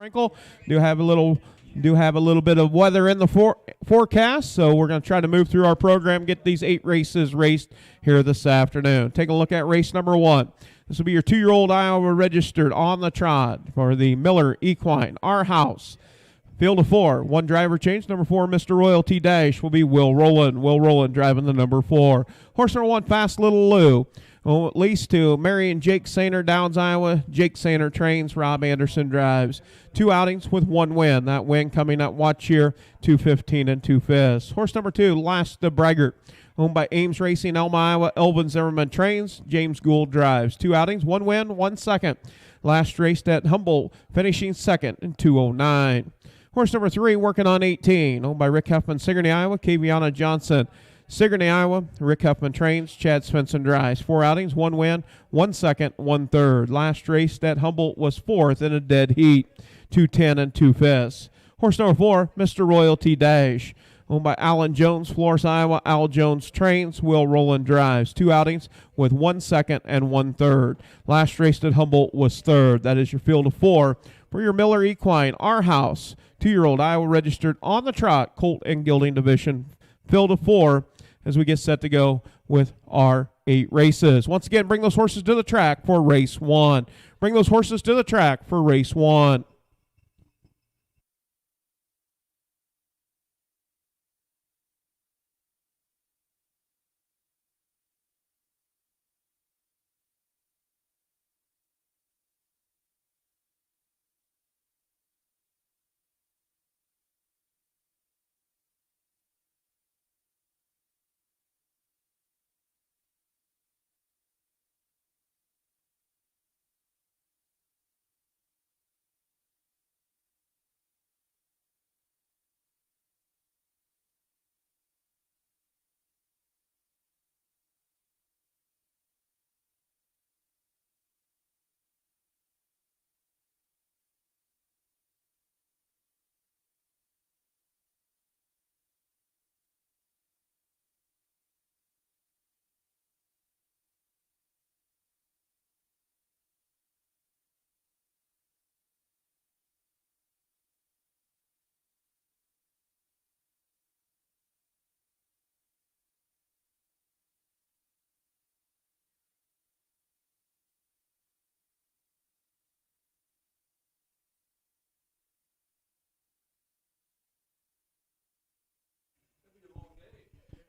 sprinkle. Do have a little bit of weather in the forecast, so we're going to try to move through our program, get these 8 races raced here this afternoon. Take a look at race number 1. This will be your 2-year-old Iowa registered on the trot for the Miller Equine, Our House. Field of 4, 1 driver change. Number 4, Mr. Royalty Dash will be Will Rowland. Will Rowland driving the number 4. Horse number 1, Fast Little Lou. At least to Mary and Jake Sainer, Downs, Iowa. Jake Sainer trains, Rob Anderson drives. 2 outings with 1 win. That win coming up, watch here, 2:15 and 2/5. Horse number 2, Last the Braggart. Owned by Ames Racing, Elma, Iowa. Elvin Zimmerman trains, James Gould drives. 2 outings, 1 win, 1 second. Last raced at Humboldt, finishing second in 2:09. Horse number 3, Working on 18. Owned by Rick Huffman, Sigourney, Iowa. Kaviana Johnson. Sigourney, Iowa. Rick Huffman trains. Chad Svensson drives. 4 outings, 1 win, 1 second, 1/3. Last race at Humboldt was 4th in a dead heat. 2:10 and 2/5. Horse number 4, Mr. Royalty Dash. Owned by Alan Jones, Florence, Iowa. Al Jones trains. Will Rowland drives. 2 outings with 1 second and 1/3. Last race at Humboldt was 3rd. That is your field of 4 for your Miller Equine, Our House. 2-year-old Iowa registered on the trot, Colt and Gelding division. Field of 4 as we get set to go with our 8 races. Once again, bring those horses to the track for race 1. Bring those horses to the track for race 1.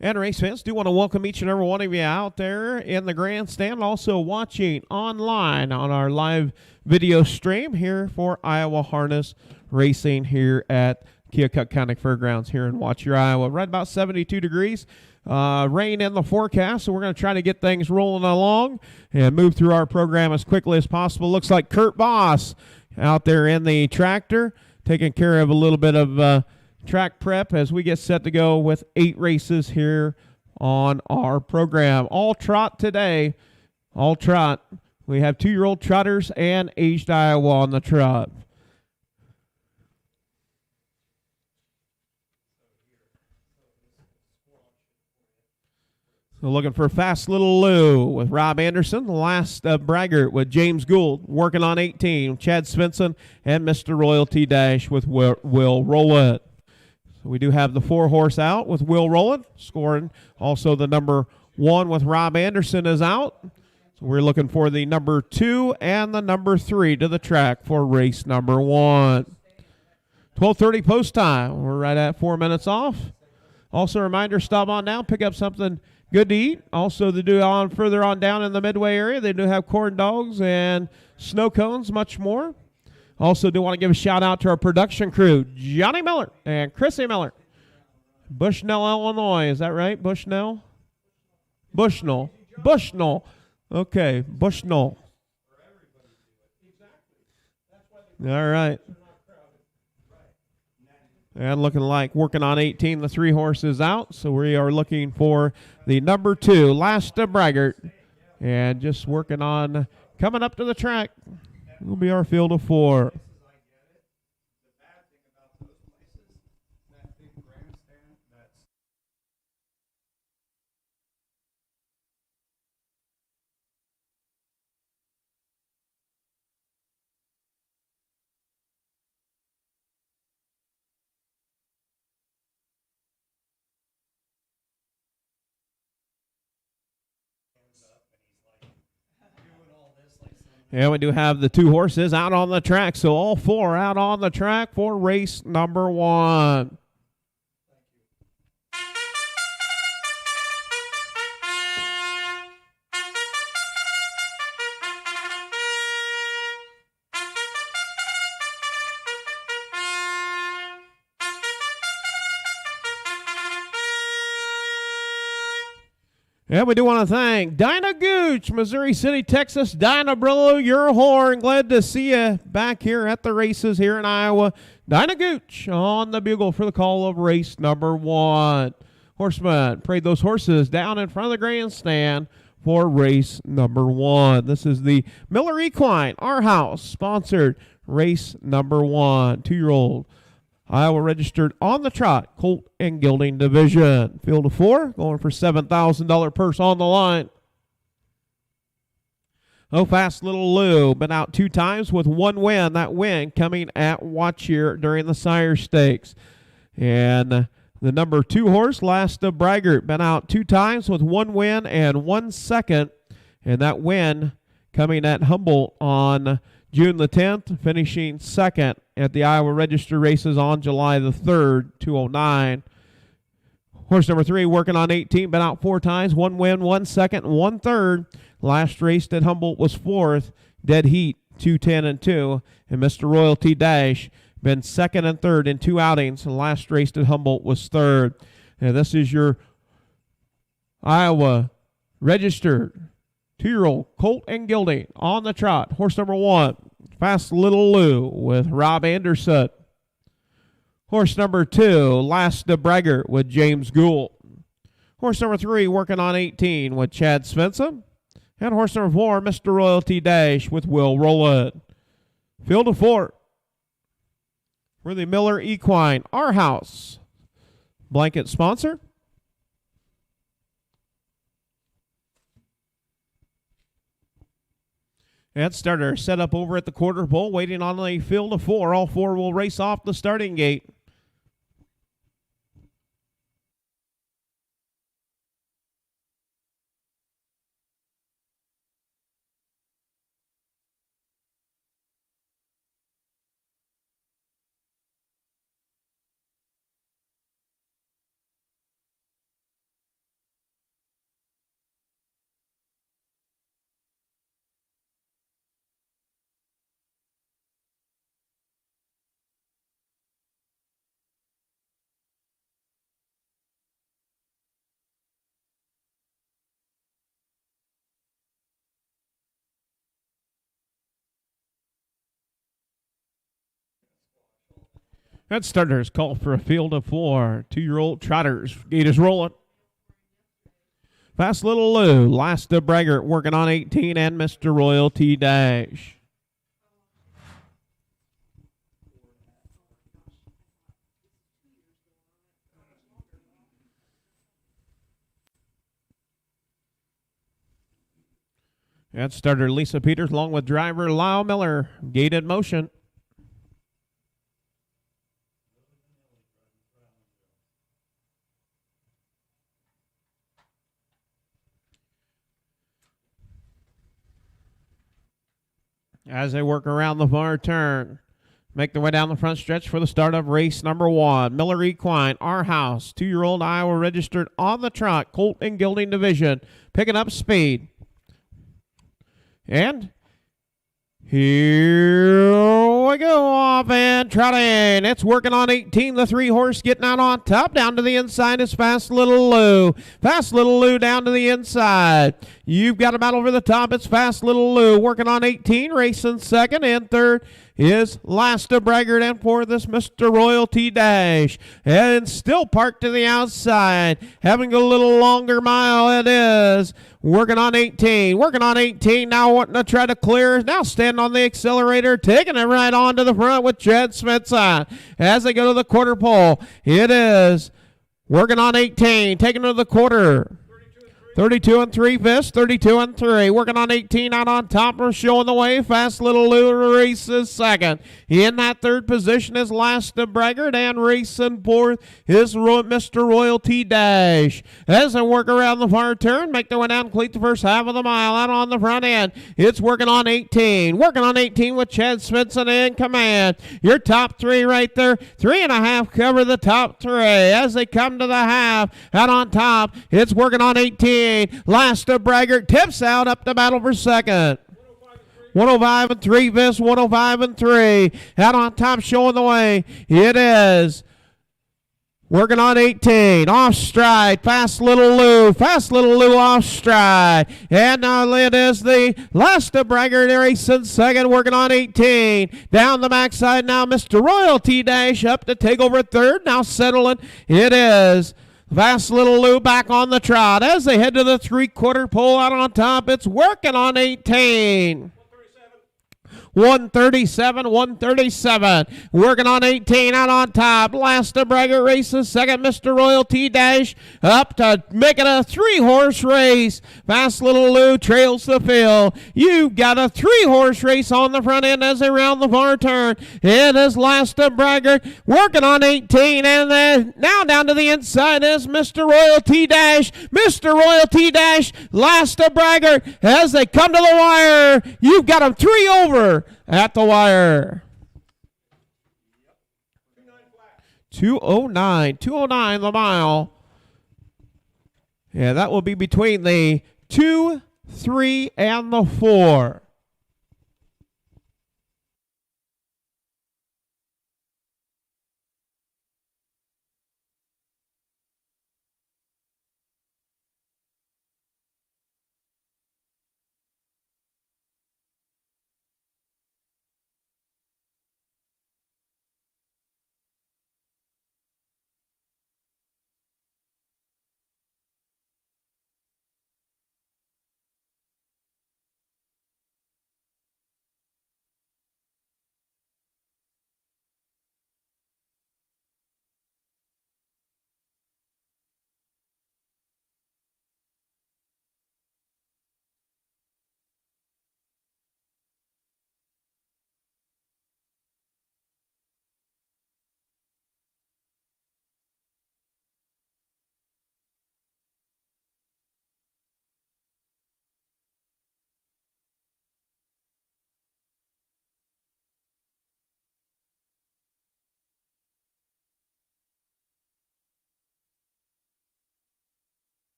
And race fans, do want to welcome each and every one of you out there in the grandstand, also watching online on our live video stream here for Iowa Harness Racing here at Keokuk County Fairgrounds here in Watcher, Iowa. Right about 72 degrees. Rain in the forecast, so we're going to try to get things rolling along and move through our program as quickly as possible. Looks like Kurt Boss out there in the tractor taking care of a little bit of track prep as we get set to go with 8 races here on our program. All trot today. All trot. We have 2-year-old trotters and aged Iowa on the trot. So looking for Fast Little Lou with Rob Anderson. The Last Braggart with James Gould. Working on 18. Chad Svensson and Mr. Royalty Dash with Will Rowland. So we do have the 4-horse out with Will Rowland scoring. Also the number 1 with Rob Anderson is out. So we're looking for the number 2 and the number 3 to the track for race number 1. 12:30 post time. We're right at 4 minutes off. Also a reminder, stop on down, pick up something good to eat. Also, they do on further on down in the Midway area, they do have corn dogs and snow cones, much more. Also, do want to give a shout out to our production crew, Johnny Miller and Chrissy Miller. Bushnell, Illinois. Is that right? Bushnell? Bushnell. Bushnell. Okay, Bushnell. All right. And looking like Working on 18, the 3 horses out. So we are looking for the number 2, Last Braggart. And just working on coming up to the track. Will be our field of 4. And we do have the 2 horses out on the track, so all 4 out on the track for race number 1. And we do want to thank Dinah Gooch, Missouri City, Texas. Dinah, blow your horn. Glad to see you back here at the races here in Iowa. Dinah Gooch on the bugle for the call of race number 1. Horseman, parade those horses down in front of the grandstand for race number 1. This is the Miller Equine, our house, sponsored race number 1. 2-year-old Iowa registered on the trot, colt and gelding division. Field of 4, going for $7,000 purse on the line. Oh, Fast Little Lou, been out 2 times with 1 win. That win coming at Watch here during the Sire Stakes. And the number 2 horse, Last of Braggart, been out 2 times with 1 win and 1 second. And that win coming at Humboldt on June the 10th, finishing 2nd at the Iowa Register races on July the 3rd, 209. Horse number 3 working on 18, been out 4 times, 1 win, 1 second, 1 third. Last race at Humboldt was 4th, dead heat, 210 and 2. And Mr. Royalty Dash been 2nd and 3rd in 2 outings. And last race at Humboldt was 3rd. And this is your Iowa registered 2-year-old colt and gelding on the trot. Horse number 1, Fast Little Lou with Rob Anderson. Horse number 2, Last of Braggart with James Gould. Horse number 3 working on 18 with Chad Svensson. And horse number 4, Mr. Royalty Dash with Will Rowland. Field of 4 for the Miller Equine, our house blanket sponsor. And starter set up over at the quarter pole, waiting on a field of 4. All 4 will race off the starting gate. That starters call for a field of 4. 2-year-old trotters. Gate is rolling. Fast Little Lou, Last of Braggart working on 18, and Mr. Royalty Dash. That starter Lisa Peters along with driver Lyle Miller. Gate in motion. As they work around the far turn, make their way down the front stretch for the start of race number 1. Miller Equine, our house, 2-year-old Iowa registered on the trot, colt and gelding division, picking up speed. And here we go, off and trotting. It's working on 18. The 3 horse getting out on top. Down to the inside is Fast Little Lou. Fast Little Lou down to the inside. You've got a battle over the top. It's Fast Little Lou working on 18. Racing 2nd and 3rd is Last of Braggart, and for this Mr. Royalty Dash. And still parked to the outside. Having a little longer mile it is. Working on 18. Working on 18. Now wanting to try to clear. Now standing on the accelerator. Taking it right on to the front with Chad Svensson. As they go to the quarter pole. It is working on 18. Taking to the quarter. 32 and 3, Vis. 32 and 3. Working on 18 out on top. We're showing the way. Fast Little Lou races second. In that third position is Last Braggart, and racing fourth is Mr. Royalty Dash. As they work around the far turn, make their way down, complete the first half of the mile. Out on the front end, it's working on 18. Working on 18 with Chad Svensson in command. Your top three right there. 3.5 cover the top three. As they come to the half, out on top, it's working on 18. Last Braggart tips out up the battle for second. 105 and 3, Vis. 105 and 3. Out on top, showing the way. It is working on 18. Off stride. Fast Little Lou. Fast Little Lou off stride. And now it is the Last Braggart racing second. Working on 18. Down the backside now, Mr. Royalty Dash up to take over third. Now settling. It is Fast Little Lou back on the trot as they head to the three-quarter pole. Out on top. It's working on 18. 137, 137. Working on 18 out on top. Last Braggart races second. Mr. Royalty Dash up to make it a 3-horse race. Fast Little Lou trails the field. You've got a 3-horse race on the front end as they round the far turn. It is Last Braggart working on 18, and then now down to the inside is Mr. Royalty Dash. Mr. Royalty Dash, Last Braggart as they come to the wire. You've got them 3 over at the wire. 209 the mile. Yeah, that will be between the 2, 3, and the 4.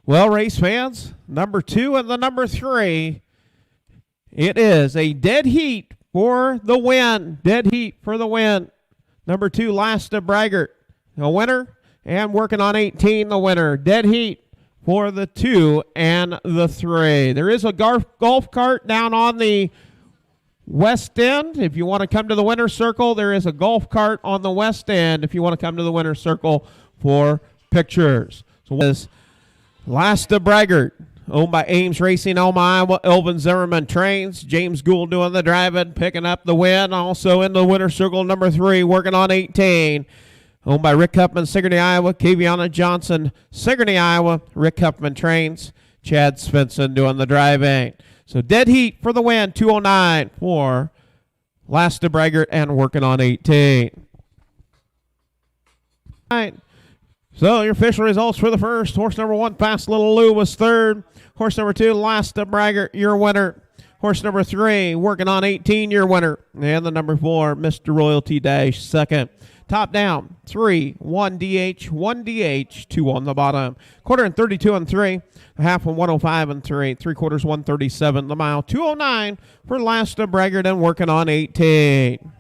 Well, race fans, number 2 and the number 3, it is a dead heat for the win. Dead heat for the win. Number 2, Last Braggart, the winner, and working on 18, the winner. Dead heat for the 2 and the 3. There is a golf cart down on the west end. If you want to come to the winner's circle, there is a golf cart on the west end if you want to come to the winner's circle for pictures. So this Last Braggart, owned by Ames Racing, Elma, Iowa. Elvin Zimmerman trains. James Gould doing the driving, picking up the win. Also in the winner's circle, number 3, working on 18. Owned by Rick Huffman, Sigourney, Iowa. Kaviana Johnson, Sigourney, Iowa. Rick Huffman trains. Chad Svensson doing the driving. So dead heat for the win, 209 for Last Braggart and working on 18. All right. So your official results for the first. Horse number 1, Fast Little Lou, was third. Horse number 2, Last Braggart, your winner. Horse number 3, working on 18, your winner. And the number 4, Mr. Royalty Dash, second. Top down, 3, 1 DH, 1 DH, 2 on the bottom. Quarter and 32 and 3. A half and 105 and 3. 3/4 137 the mile. 209 for Last Braggart and working on 18.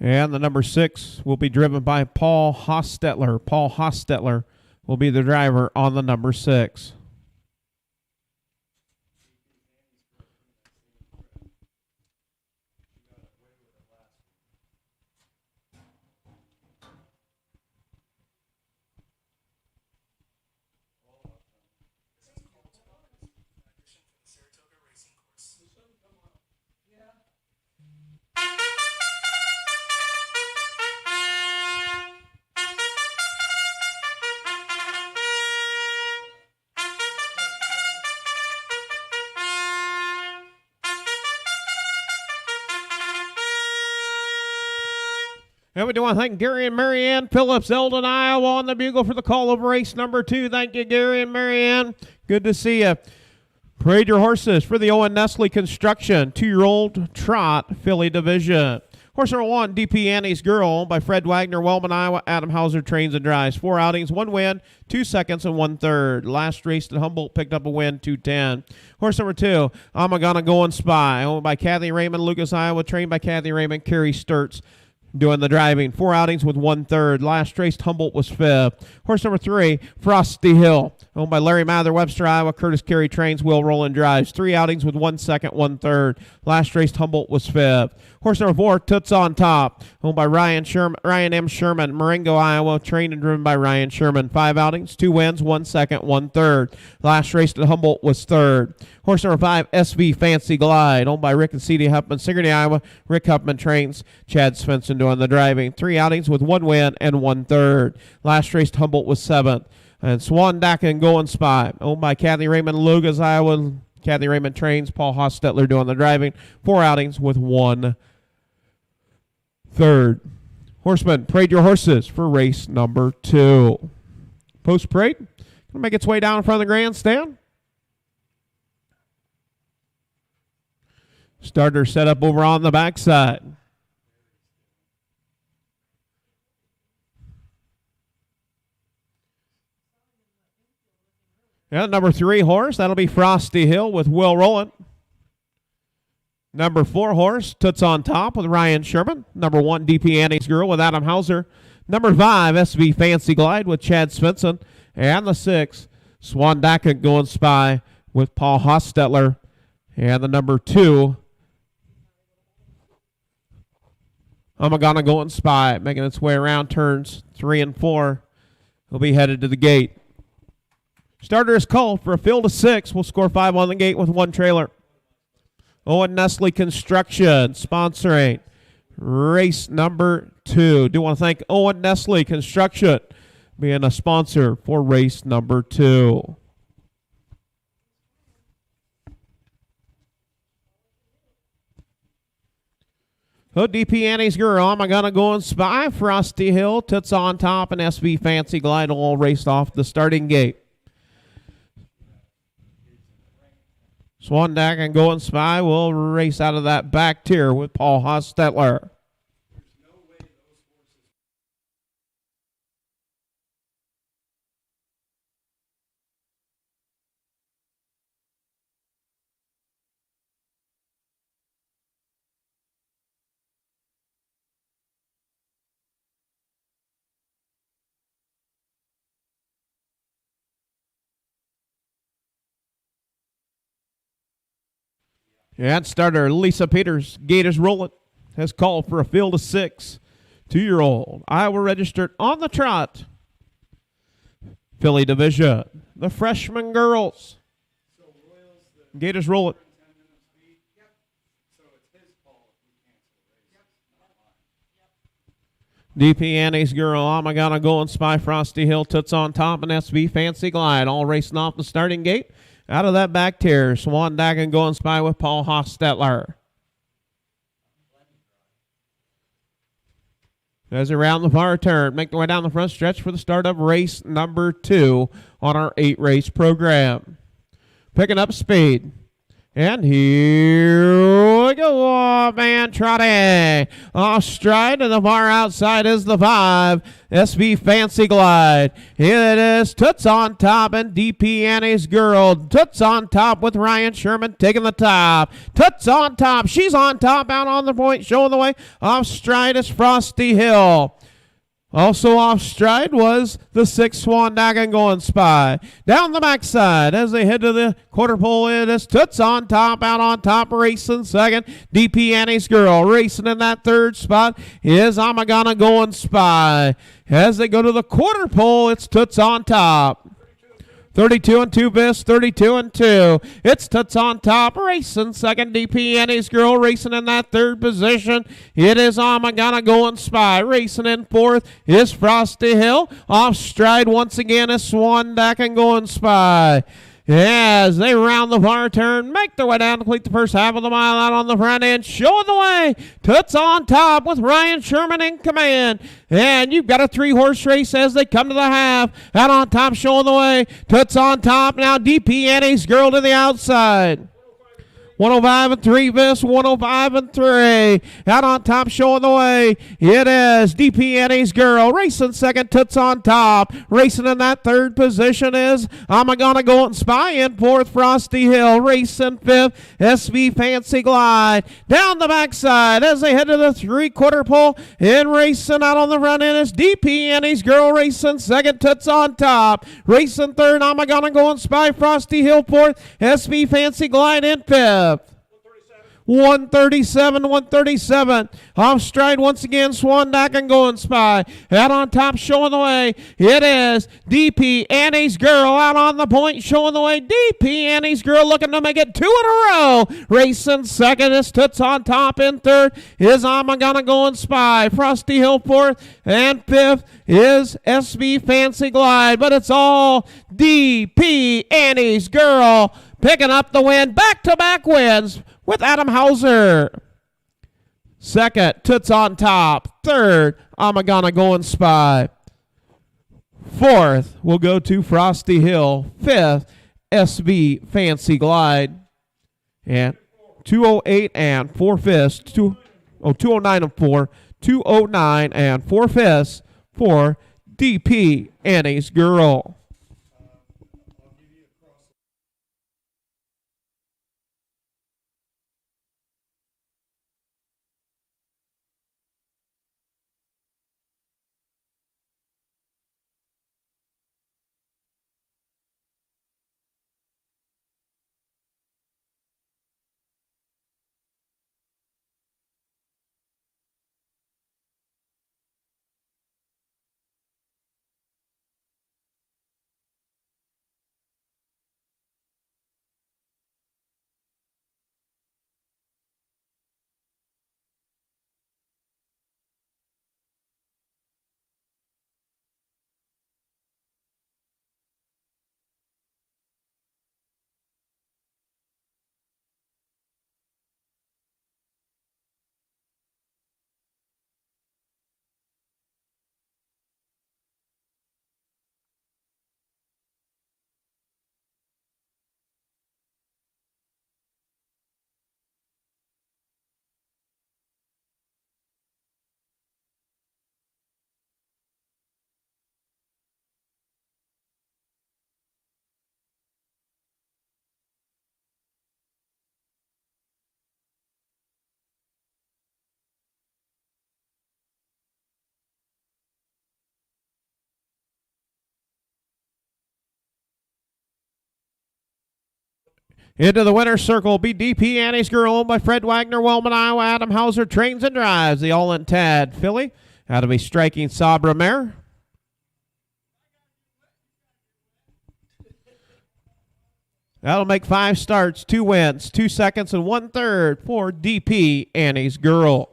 And the number 6 will be driven by Paul Hostetler. Paul Hostetler will be the driver on the number 6. And we do want to thank Gary and Marianne Phillips, Eldon, Iowa, on the bugle for the call of race number 2. Thank you, Gary and Marianne. Good to see you. Parade your horses for the Owen Nestle Construction 2-year-old trot filly division. Horse number 1, DP Annie's Girl, owned by Fred Wagner, Wellman, Iowa. Adam Hauser trains and drives. 4 outings, 1 win, 2 seconds, and 1/3. Last race at Humboldt picked up a win, 210. Horse number 2, I'm Gonna Go and Spy, owned by Kathy Raymond, Lucas, Iowa. Trained by Kathy Raymond, Carrie Sturts doing the driving. 4 outings with 1/3. Last race Humboldt was 5th. Horse number 3, Frosty Hill, owned by Larry Mather, Webster, Iowa. Curtis Carey trains, Will Rowland drives. 3 outings with 1 second, 1/3. Last race Humboldt was 5th. Horse number 4, Toots on Top, owned by Ryan M. Sherman, Marengo, Iowa. Trained and driven by Ryan Sherman. 5 outings, 2 wins, 1 second, 1/3. Last race at Humboldt was 3rd. Horse number 5, SV Fancy Glide, owned by Rick and C.D. Huffman, Sigourney, Iowa. Rick Huffman trains, Chad Svensson doing the driving. 3 outings with 1 win and 1/3. Last race Humboldt was 7th. And Swan Dak and Go and Spy, owned by Kathy Raymond, Lucas, Iowa. Kathy Raymond trains, Paul Hostetler doing the driving. 4 outings with 1/3. Horseman, parade your horses for race number 2. Post parade, gonna make its way down in front of the grandstand. Starter set up over on the backside. And number 3 horse, that'll be Frosty Hill with Will Rowland. Number 4 horse, Toots on Top with Ryan Sherman. Number 1, DP Annie's Girl with Adam Hauser. Number 5, SV Fancy Glide with Chad Svensson. And the 6, Swan Dak and Go and Spy with Paul Hostetler. And the number 2, I'm Gonna Go and Spy, making its way around turns 3 and 4. Will be headed to the gate. Starter is called for a field of 6. We'll score 5 on the gate with 1 trailer. Owen Nestle Construction sponsoring race number 2. Do want to thank Owen Nestle Construction being a sponsor for race number 2. Oh, DP Annie's Girl, I'm Gonna Go and Spy, Frosty Hill, Toots on Top, and SV Fancy Glide all raced off the starting gate. Swan Dak and Go and Spy will race out of that back tier with Paul Hostetler. And starter Lisa Peters, Gators Rolling, has called for a field of 6. 2-year-old Iowa registered on the trot. Filly division, the freshman girls. Gators Rolling. DP Annie's Girl, I'm Gonna Go and Spy, Frosty Hill, Toots on Top, and SV Fancy Glide all racing off the starting gate. Out of that back tier, Swan Dak and Go and Spy with Paul Hostetler. As around the far turn, make their way down the front stretch for the start of race number 2 on our 8-race program. Picking up speed. And here we go, man, trotting. Off stride, and the far outside is the 5. SB Fancy Glide. Here it is. Toots on top, and DP Annie's Girl. Toots on top with Ryan Sherman taking the top. Toots on top. She's on top, out on the point, showing the way. Off stride is Frosty Hill. Also off stride was the 6 Swan Dragon going Spy. Down the backside as they head to the quarter pole, it is Toots on top, out on top, racing second. DP Annie's Girl racing in that 3rd spot is Amagana going Spy. As they go to the quarter pole, it's Toots on top. 32 and 2 Biss, 32 and 2. It's Toots on top, racing second. DP Annie's Girl racing in that 3rd position. It is Amagana going Spy. Racing in 4th is Frosty Hill. Off stride once again is Swan Dragon going Spy. As they round the far turn, make their way down to complete the first half of the mile out on the front end, showing the way. Toots on top with Ryan Sherman in command. And you've got a 3-horse race as they come to the half. Out on top, showing the way. Toots on top. Now DP Annie's Girl to the outside. 105 and 3 Biss, 105 and 3. Out on top, showing the way. It is DP Annie's Girl racing second. Toots on top. Racing in that 3rd position is Amagana going Spy in 4th. Frosty Hill racing 5th. SB Fancy Glide down the backside as they head to the 3/4 pole. And racing out on the front end is DP Annie's Girl racing second. Toots on top. Racing 3rd. Amagana going Spy. Frosty Hill 4th. SB Fancy Glide in 5th. 137. Off stride once again, Swan Dragon going Spy. Out on top, showing the way. It is DP Annie's Girl out on the point, showing the way. DP Annie's Girl looking to make it 2 in a row. Racing second is Toots on top. In 3rd is Amagana going Spy. Frosty Hill 4th. And 5th is SB Fancy Glide. But it's all DP Annie's Girl picking up the win. Back-to-back wins with Adam Hauser. 2nd, Toots on top. 3rd, Amagana going Spy. 4th will go to Frosty Hill. 5th, SB Fancy Glide. And 208 and 4 fifths. 209 and 4. 209 and 4 fifths for DP Annie's Girl. Into the winner's circle will be DP Annie's Girl, owned by Fred Wagner, Wellman, Iowa. Adam Hauser trains and drives the all-in Tad filly. That'll be striking Sabra mare. That'll make 5 starts, 2 wins, 2 seconds, and 1/3 for DP Annie's Girl.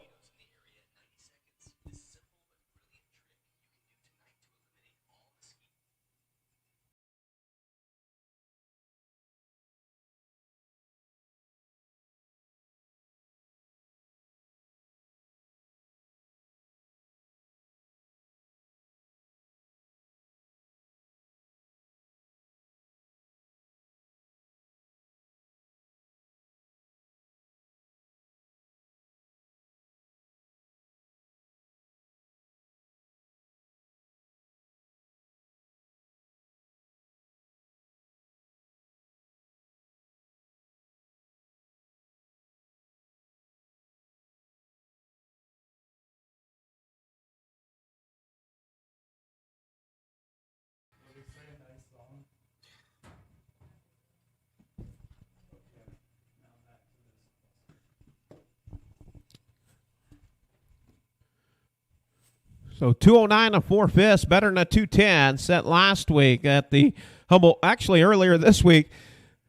So 209 and 4/5, better than a 210 set last week at the Humboldt, actually earlier this week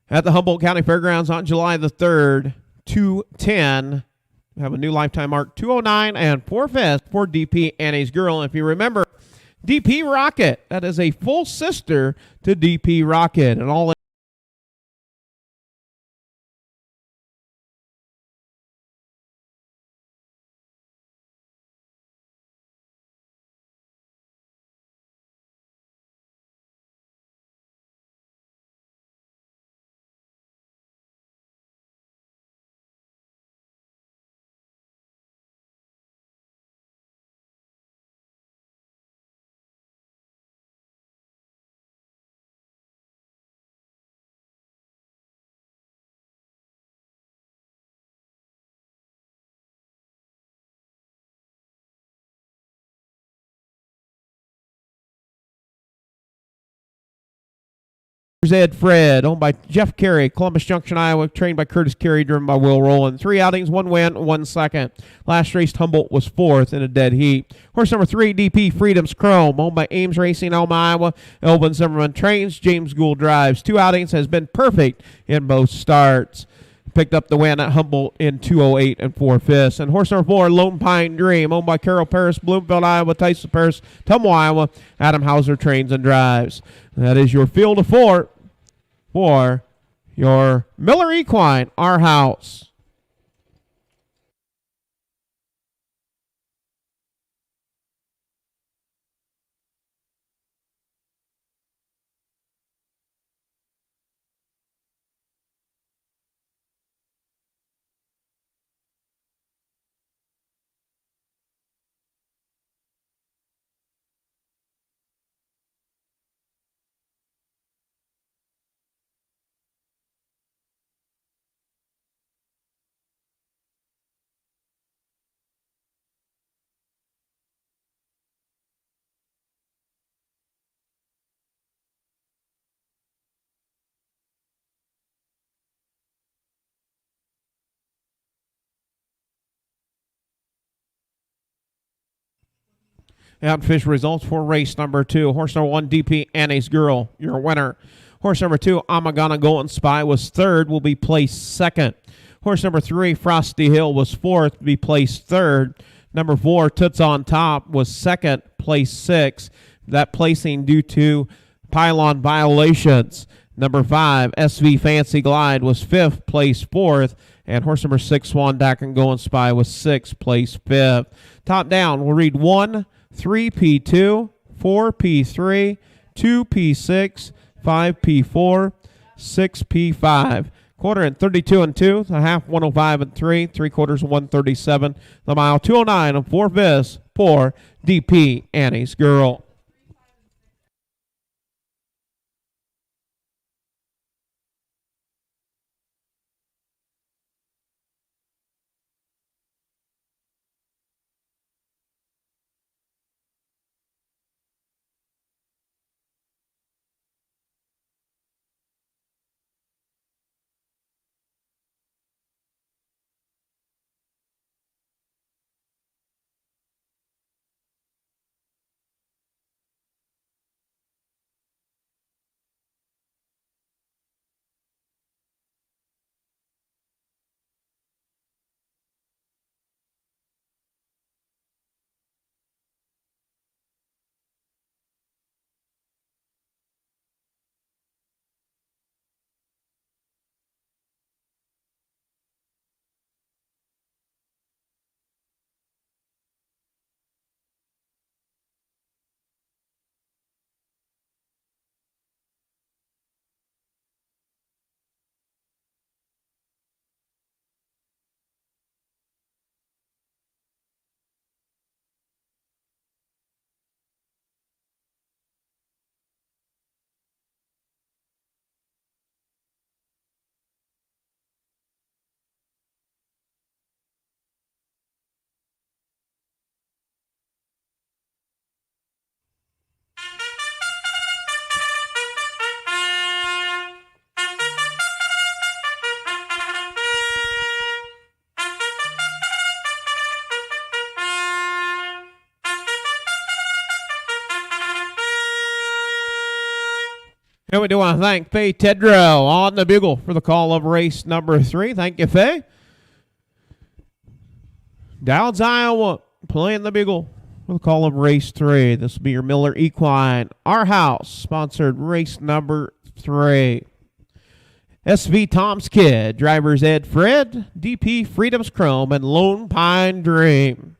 at the Humboldt County Fairgrounds on July the 3rd. 210. Have a new lifetime mark, 209 and 4/5 for DP Annie's Girl. And if you remember, DP Rocket, that is a full sister to DP Rocket. And all Ed Fred, owned by Jeff Carey, Columbus Junction, Iowa, trained by Curtis Carey, driven by Will Rowland. 3 outings, 1 win, 1 second. Last race, Humboldt was 4th in a dead heat. Horse number 3, DP Freedom's Chrome, owned by Ames Racing, Elma, Iowa. Elvin Zimmerman trains, James Gould drives. 2 outings, has been perfect in both starts. Picked up the win at Humboldt in 208 and 4/5. And horse number 4, Lone Pine Dream, owned by Carol Paris, Bloomfield, Iowa, Tyson Paris, Tumwa, Iowa. Adam Hauser trains and drives. That is your field of 4 for your Miller Equine, our house. Outfish results for race number 2. Horse number 1, DP Annie's Girl, your winner. Horse number 2, Amagana Golden Spy, was 3rd, will be placed 2nd. Horse number 3, Frosty Hill, was 4th, be placed 3rd. Number 4, Toots on Top, was 2nd, placed 6th. That placing due to pylon violations. Number 5, SV Fancy Glide, was 5th, placed 4th. And horse number 6, Swan Dakin Golden Spy, was 6th, placed 5th. Top down, we'll read 1, 3P2, 4P3, 2P6, 5P4, 6P5. Quarter in 32 and 2, the half 105 and 3, 3/4 137, the mile 209 and 4/5 for DP Annie's Girl. And we do want to thank Faye Tedrow on the bugle for the call of race number 3. Thank you, Faye. Downs, Iowa, playing the bugle for the call of race 3. This will be your Miller Equine. Our House sponsored race number 3. SV Tom's Kid, drivers Ed Fred, DP Freedom's Chrome, and Lone Pine Dream.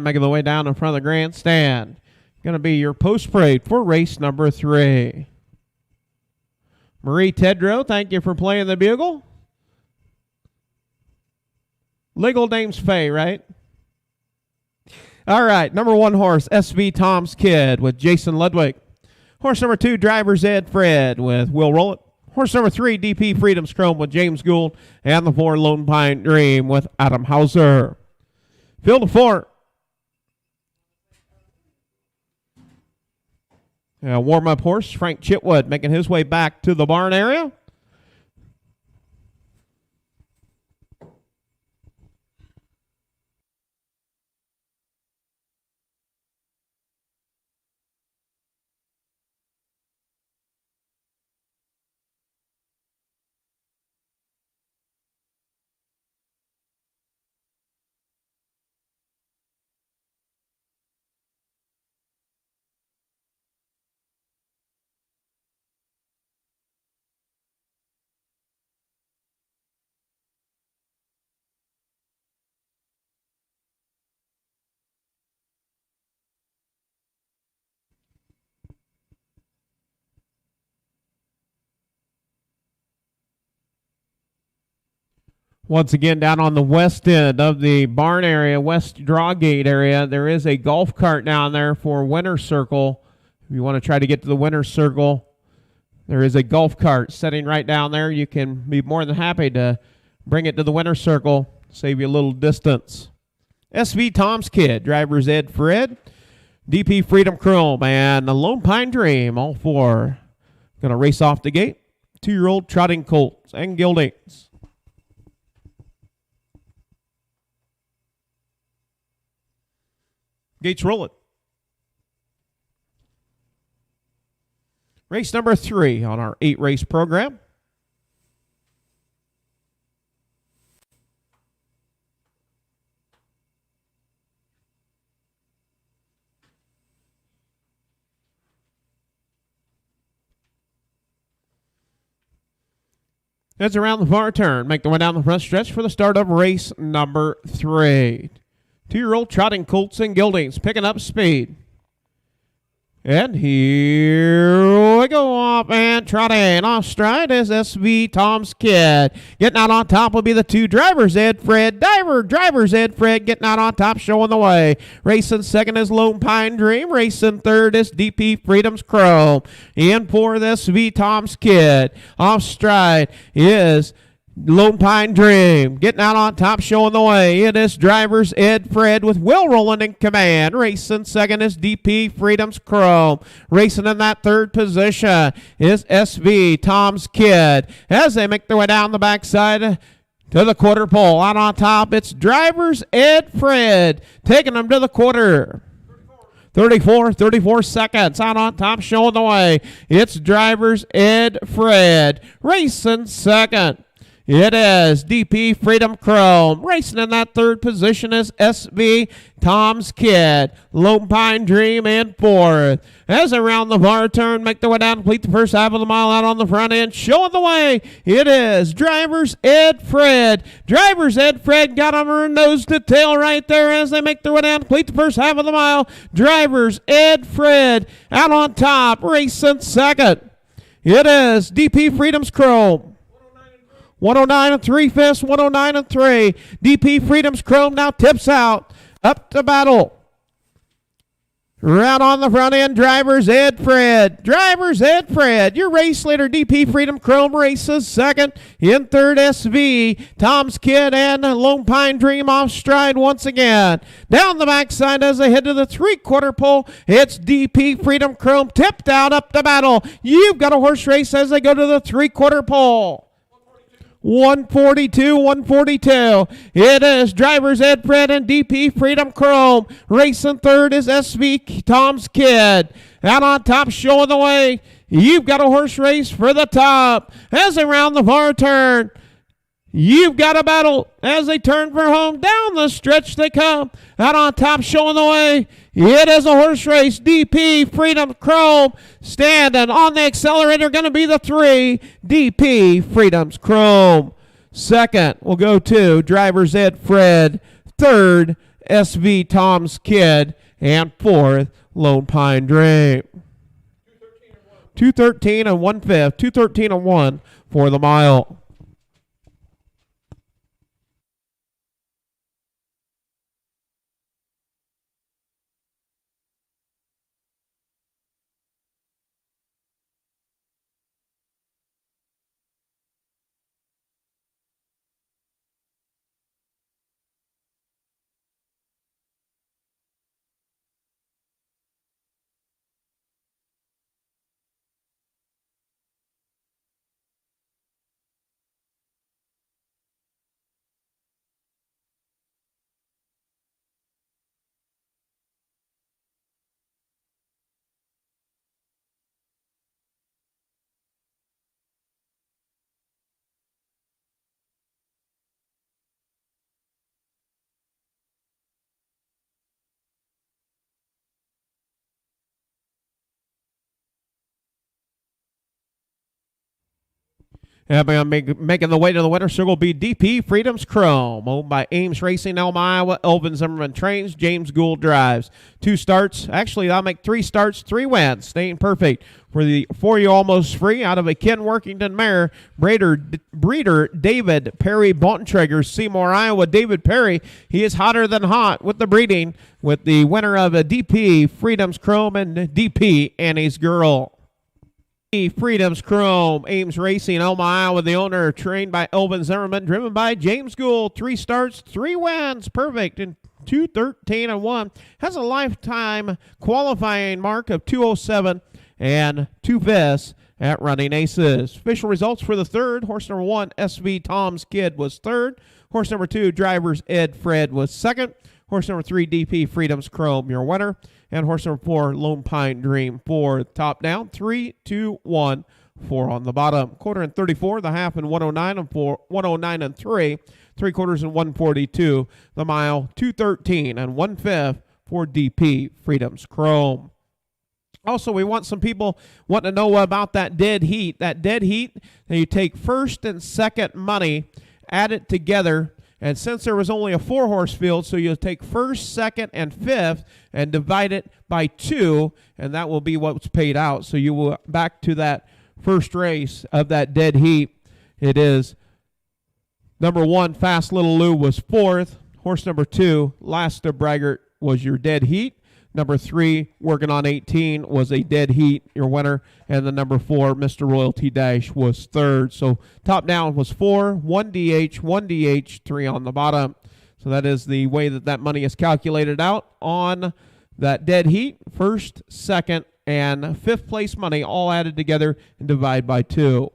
Making the way down in front of the grandstand. Going to be your post parade for race number 3. Marie Tedrow, thank you for playing the bugle. Legal name's Faye, right? All right, number 1 horse, SV Tom's Kid with Jason Ludwig. Horse number 2, driver's Ed Fred with Will Rollitt. Horse number 3, DP Freedom's Chrome with James Gould. And the 4, Lone Pine Dream with Adam Hauser. Field of 4. Warm-up horse, Frank Chitwood, making his way back to the barn area. Once again, down on the west end of the barn area, west draw gate area, there is a golf cart down there for Winner's Circle. If you want to try to get to the Winner's Circle, there is a golf cart sitting right down there. You can be more than happy to bring it to the Winner's Circle, save you a little distance. SV Tom's Kid, drivers Ed Fred, DP Freedom Chrome, and the Lone Pine Dream, all 4 going to race off the gate. 2-year-old trotting colts and geldings. Gates roll it. Race number 3 on our 8-race program. Heads around the far turn. Make the way down the front stretch for the start of race number 3. 2-year-old trotting colts and geldings picking up speed. And here we go, off and trotting off stride is SV Tom's Kid. Getting out on top will be the 2 drivers, Ed Fred. Drivers Ed Fred getting out on top, showing the way. Racing second is Lone Pine Dream. Racing third is DP Freedom's Chrome. And for this SV Tom's Kid, off stride is Lone Pine Dream. Getting out on top, showing the way. It is drivers Ed Fred with Will Rolling in command. Racing second is DP Freedom's Chrome. Racing in that third position is SV Tom's Kid. As they make their way down the backside to the quarter pole. Out on top, it's drivers Ed Fred taking them to the quarter. 34 seconds. Out on top, showing the way. It's drivers Ed Fred. Racing second. It is DP Freedom Chrome. Racing in that third position is SV Tom's Kid. Lone Pine Dream in fourth. As around the bar turn, make their way down, complete the first half of the mile out on the front end. Showing the way, it is drivers Ed Fred. Drivers Ed Fred got on her nose to tail right there as they make their way down, complete the first half of the mile. Drivers Ed Fred out on top, racing second. It is DP Freedom's Chrome. 109 and 3/5, 109 and 3. DP Freedom's Chrome now tips out. Up to battle. Right on the front end, drivers Ed Fred. Drivers Ed Fred. Your race leader, DP Freedom Chrome, races second. In third, SV, Tom's Kid, and Lone Pine Dream off stride once again. Down the backside as they head to the three-quarter pole, it's DP Freedom Chrome tipped out up to battle. You've got a horse race as they go to the three-quarter pole. 142. It is drivers Ed Fred and DP Freedom Chrome. Racing third is SV Tom's Kid. Out on top, showing the way. You've got a horse race for the top. As they round the far turn, you've got a battle as they turn for home. Down the stretch they come. Out on top, showing the way. It is a horse race. DP Freedom Chrome standing on the accelerator. Going to be the 3. DP Freedom's Chrome. Second will go to drivers Ed Fred. Third, SV Tom's Kid. And fourth, Lone Pine Dream. 213 and 1/5. 213 and 1 for the mile. Making the way to the winner circle will be DP Freedom's Chrome, owned by Ames Racing, Elm, Iowa. Elvin Zimmerman trains, James Gould drives. 2 starts. Actually, that'll make 3 starts, 3 wins. Staying perfect for the 4-year almost free out of a Ken Workington mare. Breeder David Perry Bontrager, Seymour, Iowa. David Perry, he is hotter than hot with the breeding, with the winner of a DP Freedom's Chrome and DP Annie's Girl. Freedom's Chrome, Ames Racing, Elma, Iowa. The owner, trained by Elvin Zimmerman, driven by James Gould. 3 starts, 3 wins, perfect in 213 and 1. Has a lifetime qualifying mark of 207 and 2/5 at Running Aces. Official results for the third: horse number 1, SV Tom's Kid, was third. Horse number 2, drivers Ed Fred, was second. Horse number 3, DP Freedom's Chrome, your winner. And horse number 4, Lone Pine Dream, 4. Top down, 3, 2, 1, 4 on the bottom. Quarter and 34, the half and 109 and 4, 109 and 3. 3/4 and 142. The mile, 213 and 1/5 for DP Freedom's Chrome. Also, we want some people wanting to know about that dead heat. That dead heat, now you take first and second money, add it together. And since there was only a 4-horse field, so you'll take first, second, and fifth and divide it by 2, and that will be what's paid out. So you will back to that first race of that dead heat. It is number 1, Fast Little Lou, was 4th. Horse number 2, Last of Braggart, was your dead heat. Number 3, Working on 18, was a dead heat, your winner. And the number 4, Mr. Royalty Dash, was 3rd. So top down was 4, 1 DH, 1 DH, 3 on the bottom. So that is the way that money is calculated out on that dead heat. First, second, and fifth place money all added together and divide by 2.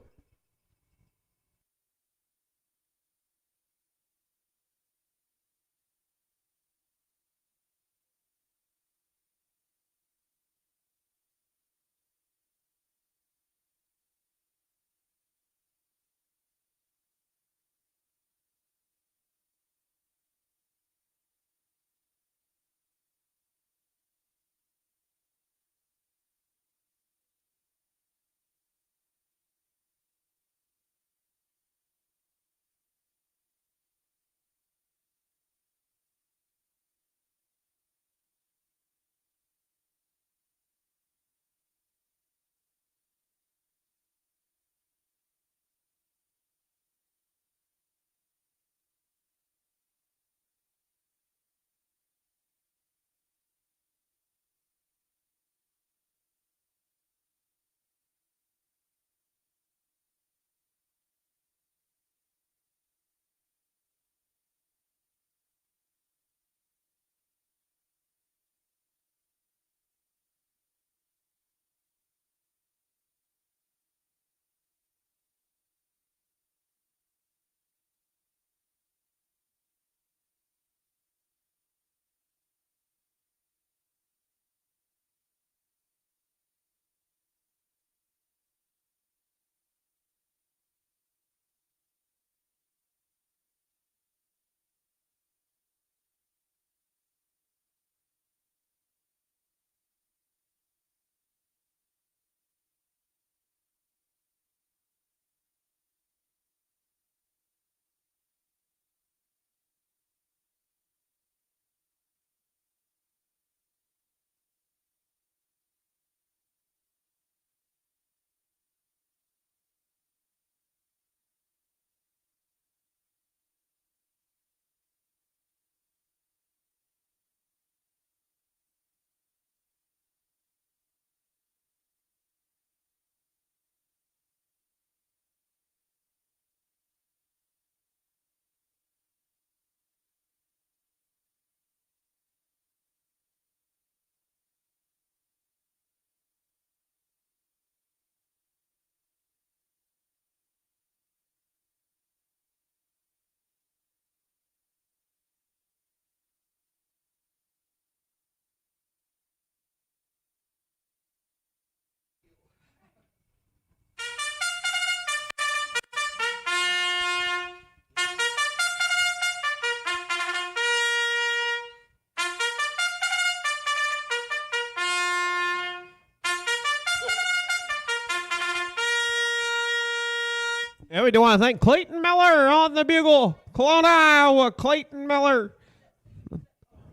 And we do want to thank Clayton Miller on the bugle. Kelowna, Iowa, Clayton Miller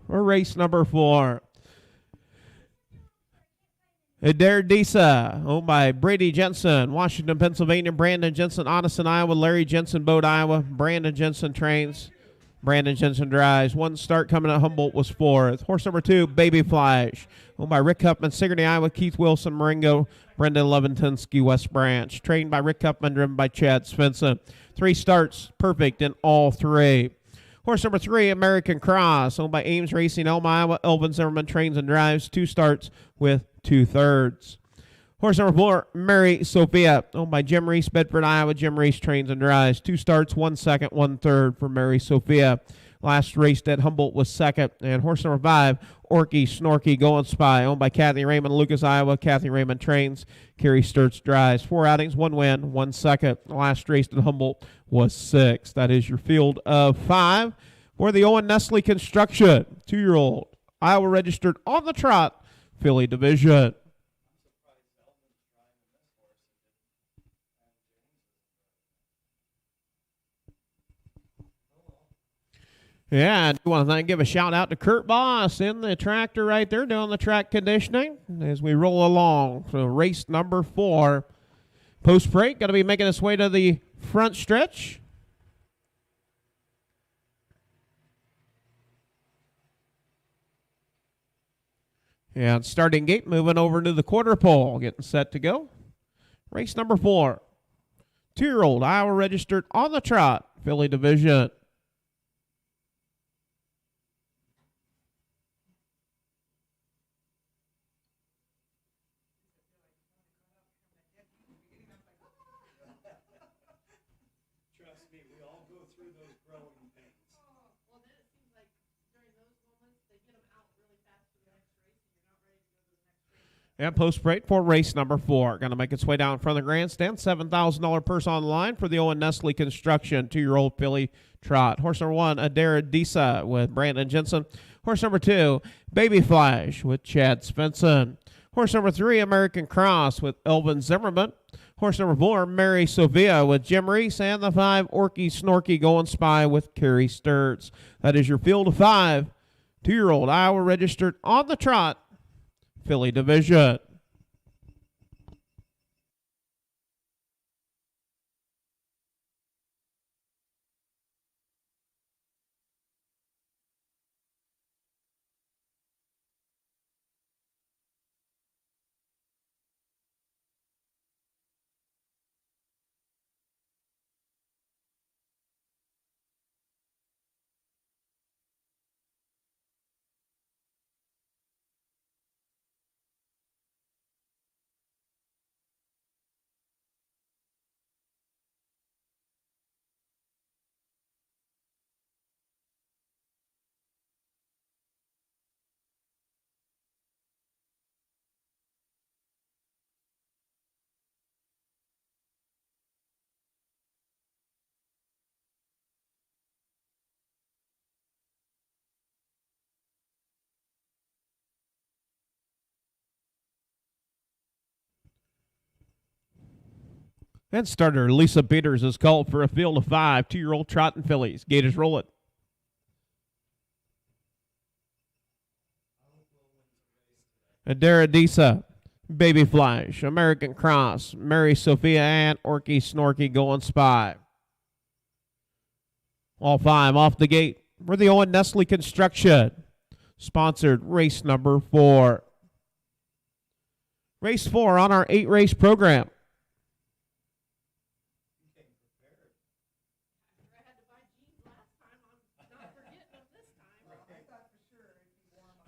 for race number 4. Adair Disa, owned by Brady Jensen, Washington, Pennsylvania. Brandon Jensen, Odison, Iowa. Larry Jensen, Bode, Iowa. Brandon Jensen trains. Brandon Jensen drives. One start coming at Humboldt was 4th. Horse number 2, Baby Flash, owned by Rick Huffman, Sigourney, Iowa. Keith Wilson, Marengo. Brendan Leventinsky, West Branch. Trained by Rick Huffman, driven by Chad Svensson. 3 starts, perfect in all 3. Horse number 3, American Cross, owned by Ames Racing, Elma, Iowa. Elvin Zimmerman trains and drives. 2 starts with 2/3. Horse number 4, Mary Sophia, owned by Jim Reese, Bedford, Iowa. Jim Reese trains and drives. 2 starts, 1 second, 1/3 for Mary Sophia. Last raced at Humboldt was 2nd. And horse number 5, Orky Snorky Going Spy, owned by Kathy Raymond, Lucas, Iowa. Kathy Raymond trains. Kerry Sturts drives. 4 outings, 1 win, 1 second. Last raced at Humboldt was 6th. That is your field of 5 for the Owen Nestle Construction 2-year-old Iowa registered on the trot filly division. Yeah, I do want to give a shout out to Kurt Boss in the tractor right there doing the track conditioning as we roll along. So race number 4. Post break, got to be making its way to the front stretch. And starting gate, moving over to the quarter pole, getting set to go. Race number 4. 2-year-old Iowa registered on the trot filly division. And post break for race number 4. Going to make its way down in front of the grandstand. $7,000 purse on the line for the Owen Nestle Construction 2-year-old filly trot. Horse number 1, Adair Disa with Brandon Jensen. Horse number 2, Baby Flash with Chad Svensson. Horse number 3, American Cross with Elvin Zimmerman. Horse number 4, Mary Sophia with Jim Reese. And the 5, Orky Snorky Going Spy with Kerry Sturts. That is your field of 5. 2-year-old Iowa registered on the trot filly division. And starter Lisa Peters is called for a field of 5 2-year-old trotting fillies. Gators roll it. Adair Disa, Baby Flash, American Cross, Mary Sophia, and Orky Snorky Going Spy. All 5 off the gate for the Owen Nestle Construction. Sponsored race number 4. Race 4 on our 8-race program.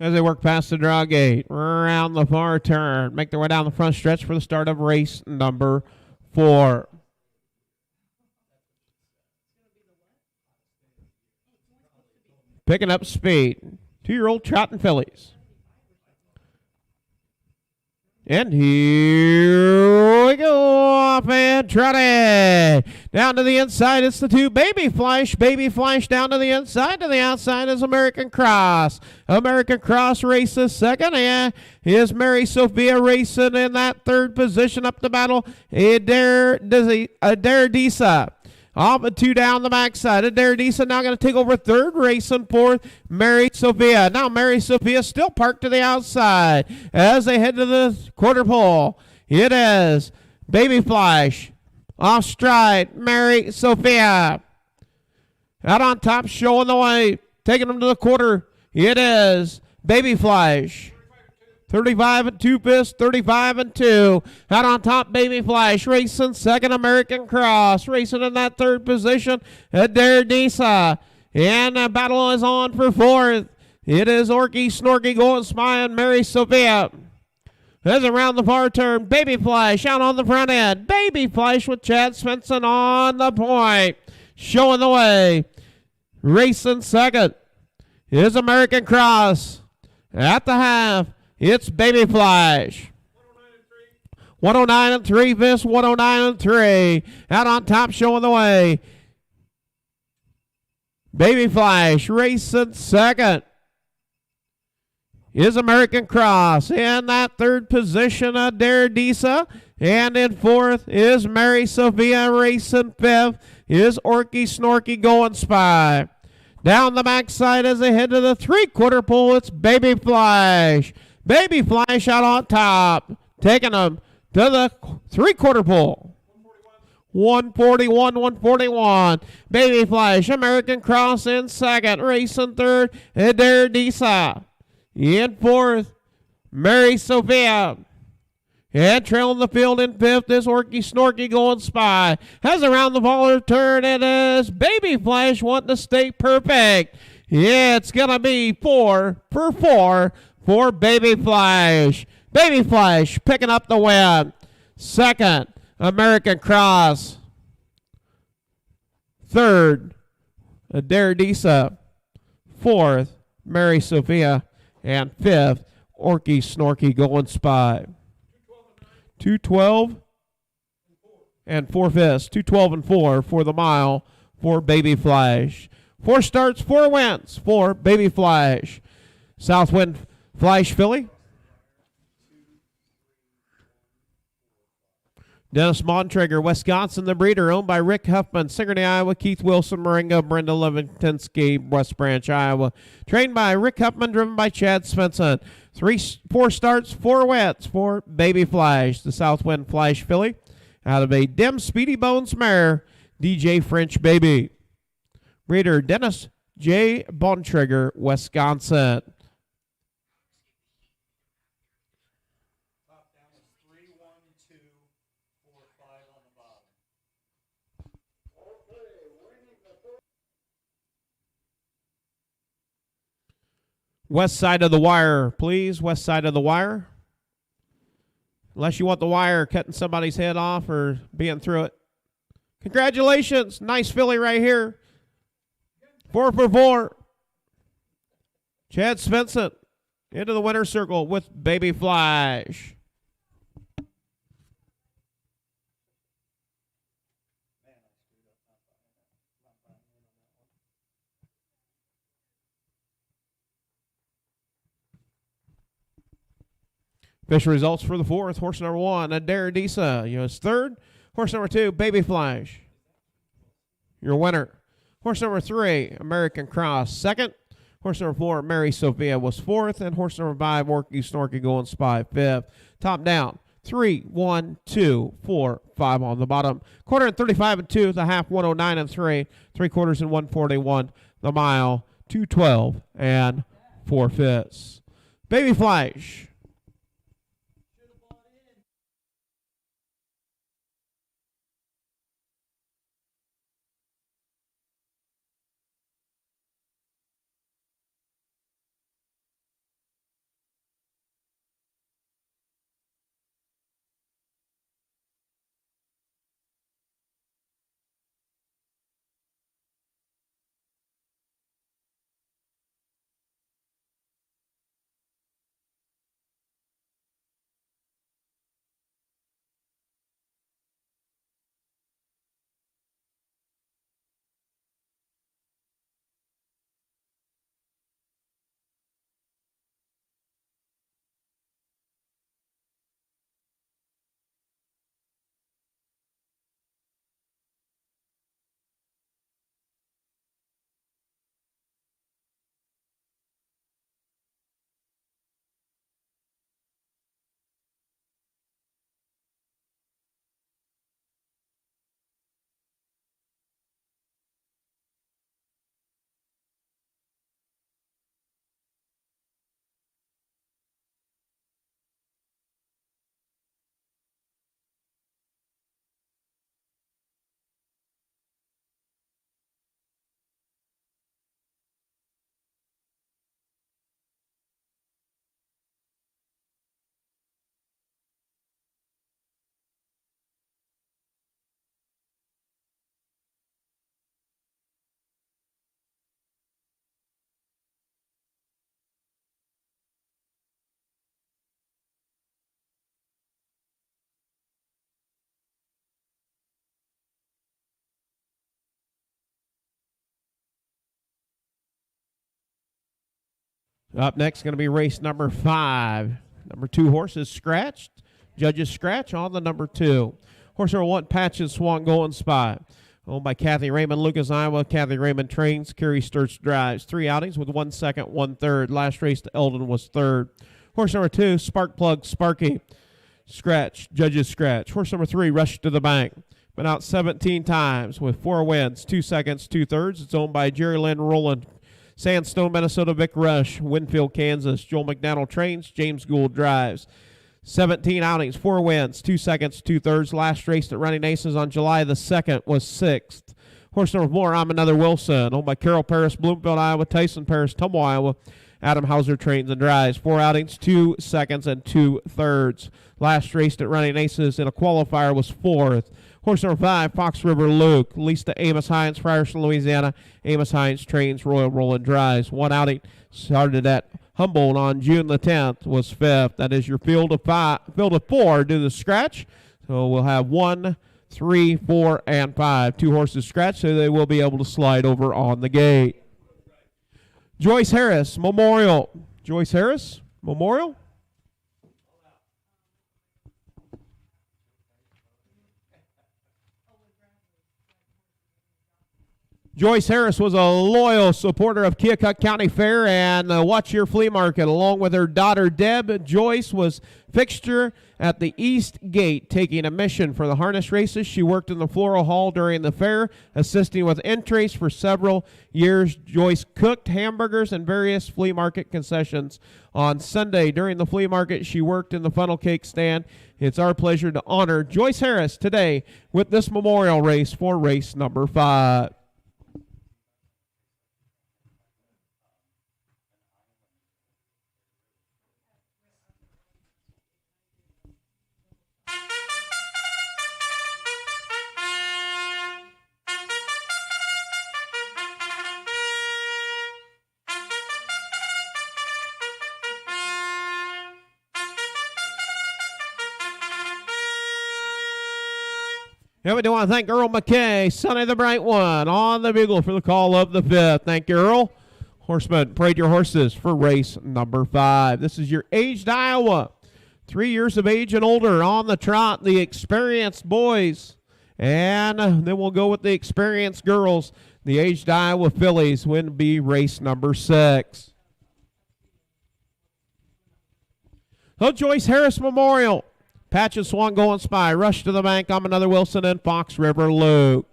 As they work past the draw gate, around the far turn, make their way down the front stretch for the start of race number 4. Picking up speed. 2-year-old trotting fillies. And here we go, off and trotted. Down to the inside, it's the 2 Baby Flash. Baby Flash down to the inside. To the outside is American Cross. American Cross races second. And here's Mary Sophia racing in that 3rd position. Up the battle, Adair Disa. Off and 2 down the backside. Adair Disa now going to take over 3rd, racing 4th, Mary Sophia. Now Mary Sophia still parked to the outside as they head to the quarter pole. It is Baby Flash off stride, Mary Sophia. Out on top, showing the way, taking them to the quarter. It is Baby Flash. 35 and 2 fifths, 35 and 2. Out on top, Baby Flash racing second, American Cross racing in that 3rd position. Adair Disa. And the battle is on for 4th. It is Orky Snorky going spy on Mary Sophia. As around the far turn, Baby Flash out on the front end. Baby Flash with Chad Svensson on the point. Showing the way. Racing second is American Cross. At the half, it's Baby Flash. 109 and 3 fifths, 109 and 3. Out on top, showing the way. Baby Flash racing second is American Cross. In that 3rd position, Adair Disa. And in 4th is Mary Sophia racing 5th. Is Orky Snorky going spy. Down the backside as they head to the 3/4 pole, it's Baby Flash. Baby Flash out on top. Taking them to the 3/4 pole. 141, 141. Baby Flash, American Cross in second. Racing 3rd, Adair Disa. In 4th, Mary Sophia. And trailing the field in 5th is Orky Snorky going spy. Has around the baller turn. It is Baby Flash wanting to stay perfect. Yeah, it's going to be 4 for 4 for Baby Flash. Baby Flash picking up the win. Second, American Cross. 3rd, Adair Disa. 4th, Mary Sophia. And 5th, Orky Snorky going spy. 212 and 4 fifths. 212 and 4 for the mile for Baby Flash. 4 starts, 4 wins for Baby Flash. Southwind Flash filly. Dennis Montrager, Wisconsin, the breeder, owned by Rick Huffman, Sigourney, Iowa, Keith Wilson, Moringa, Brenda Leventinsky, West Branch, Iowa. Trained by Rick Huffman, driven by Chad Svensson. 4 starts, 4 wins for Baby Flash. The Southwind Flash filly out of a Dem Speedy Bones mare, DJ French Baby. Breeder Dennis J. Bontrager, Wisconsin. West side of the wire, please. West side of the wire. Unless you want the wire cutting somebody's head off or being through it. Congratulations. Nice filly right here. 4 for 4. Chad Svensson into the winner's circle with Baby Flash. Official results for the 4th. Horse number 1, Adair Disa. Yours 3rd. Horse number 2, Baby Flash. Your winner. Horse number 3, American Cross. 2nd. Horse number 4, Mary Sophia was 4th. And horse number 5, Orky Snorky going spy 5th. Top down. 3, 1, 2, 4, 5 on the bottom. Quarter and 35 and 2. The half 109 and 3. 3/4 and 141. The mile 212 and 4 fifths. Baby Flash. Up next, going to be race number 5. Number 2 horse is scratched. Judges scratch on the number 2. Horse number 1, Patch and Swan Going Spy. Owned by Kathy Raymond, Lucas, Iowa. Kathy Raymond trains. Kerry Sturts drives. 3 outings with 1 second, 1 third. Last race to Eldon was 3rd. Horse number 2, Spark Plug Sparky. Scratch. Judges scratch. Horse number 3, Rush to the Bank. Been out 17 times with 4 wins, 2 seconds, 2 thirds. It's owned by Jerry Lynn Rowland. Sandstone, Minnesota. Vic Rush. Winfield, Kansas. Joel McDonald trains. James Gould drives. 17 outings, 4 wins, 2 seconds, 2 thirds. Last race at Running Aces on July the 2nd was 6th. Horse number 4, I'm Another Wilson. Owned by Carol Paris, Bloomfield, Iowa. Tyson Paris, Tumble, Iowa. Adam Hauser trains and drives. 4 outings, 2 seconds, and 2 thirds. Last race at Running Aces in a qualifier was 4th. Horse number 5, Fox River Luke. Leased to Amos Hines, Frierson, Louisiana. Amos Hines trains, Royal Roland drives. 1 outing, started at Humboldt on June the 10th, was 5th. That is your field of 4 do the scratch. So we'll have 1, 3, 4, and 5. 2 horses scratch, so they will be able to slide over on the gate. Joyce Harris Memorial. Joyce Harris Memorial. Joyce Harris was a loyal supporter of Keokuk County Fair and Watch Your Flea Market. Along with her daughter Deb, Joyce was fixture at the East Gate, taking a mission for the harness races. She worked in the floral hall during the fair, assisting with entries for several years. Joyce cooked hamburgers and various flea market concessions. On Sunday during the flea market, she worked in the funnel cake stand. It's our pleasure to honor Joyce Harris today with this memorial race for race number 5. Yeah, we do want to thank Earl McKay, Sonny the Bright One, on the bugle for the call of the 5th. Thank you, Earl. Horseman, parade your horses for race number 5. This is your aged Iowa. 3 years of age and older on the trot, the experienced boys. And then we'll go with the experienced girls. The aged Iowa fillies will be race number 6. So Joyce Harris Memorial. Patch and Swan Going Spy, Rush to the Bank, I'm Another Wilson, and Fox River Luke.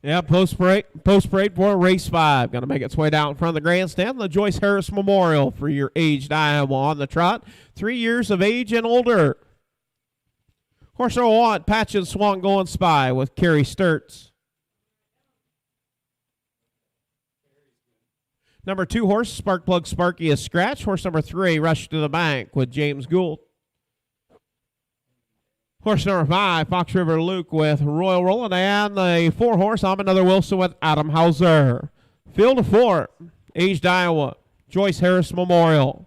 Yeah, post parade for race 5. Going to make its way down in front of the grandstand. The Joyce Harris Memorial for your aged Iowa on the trot. 3 years of age and older. Horse number 1, Patch and Swan Going Spy with Kerry Sturts. Number 2 horse, Sparkplug Sparky is scratch. Horse number 3, Rush to the Bank with James Gould. Horse number 5, Fox River Luke with Royal Roland. And the 4 horse, I'm Another Wilson with Adam Hauser. Field of 4, aged Iowa, Joyce Harris Memorial.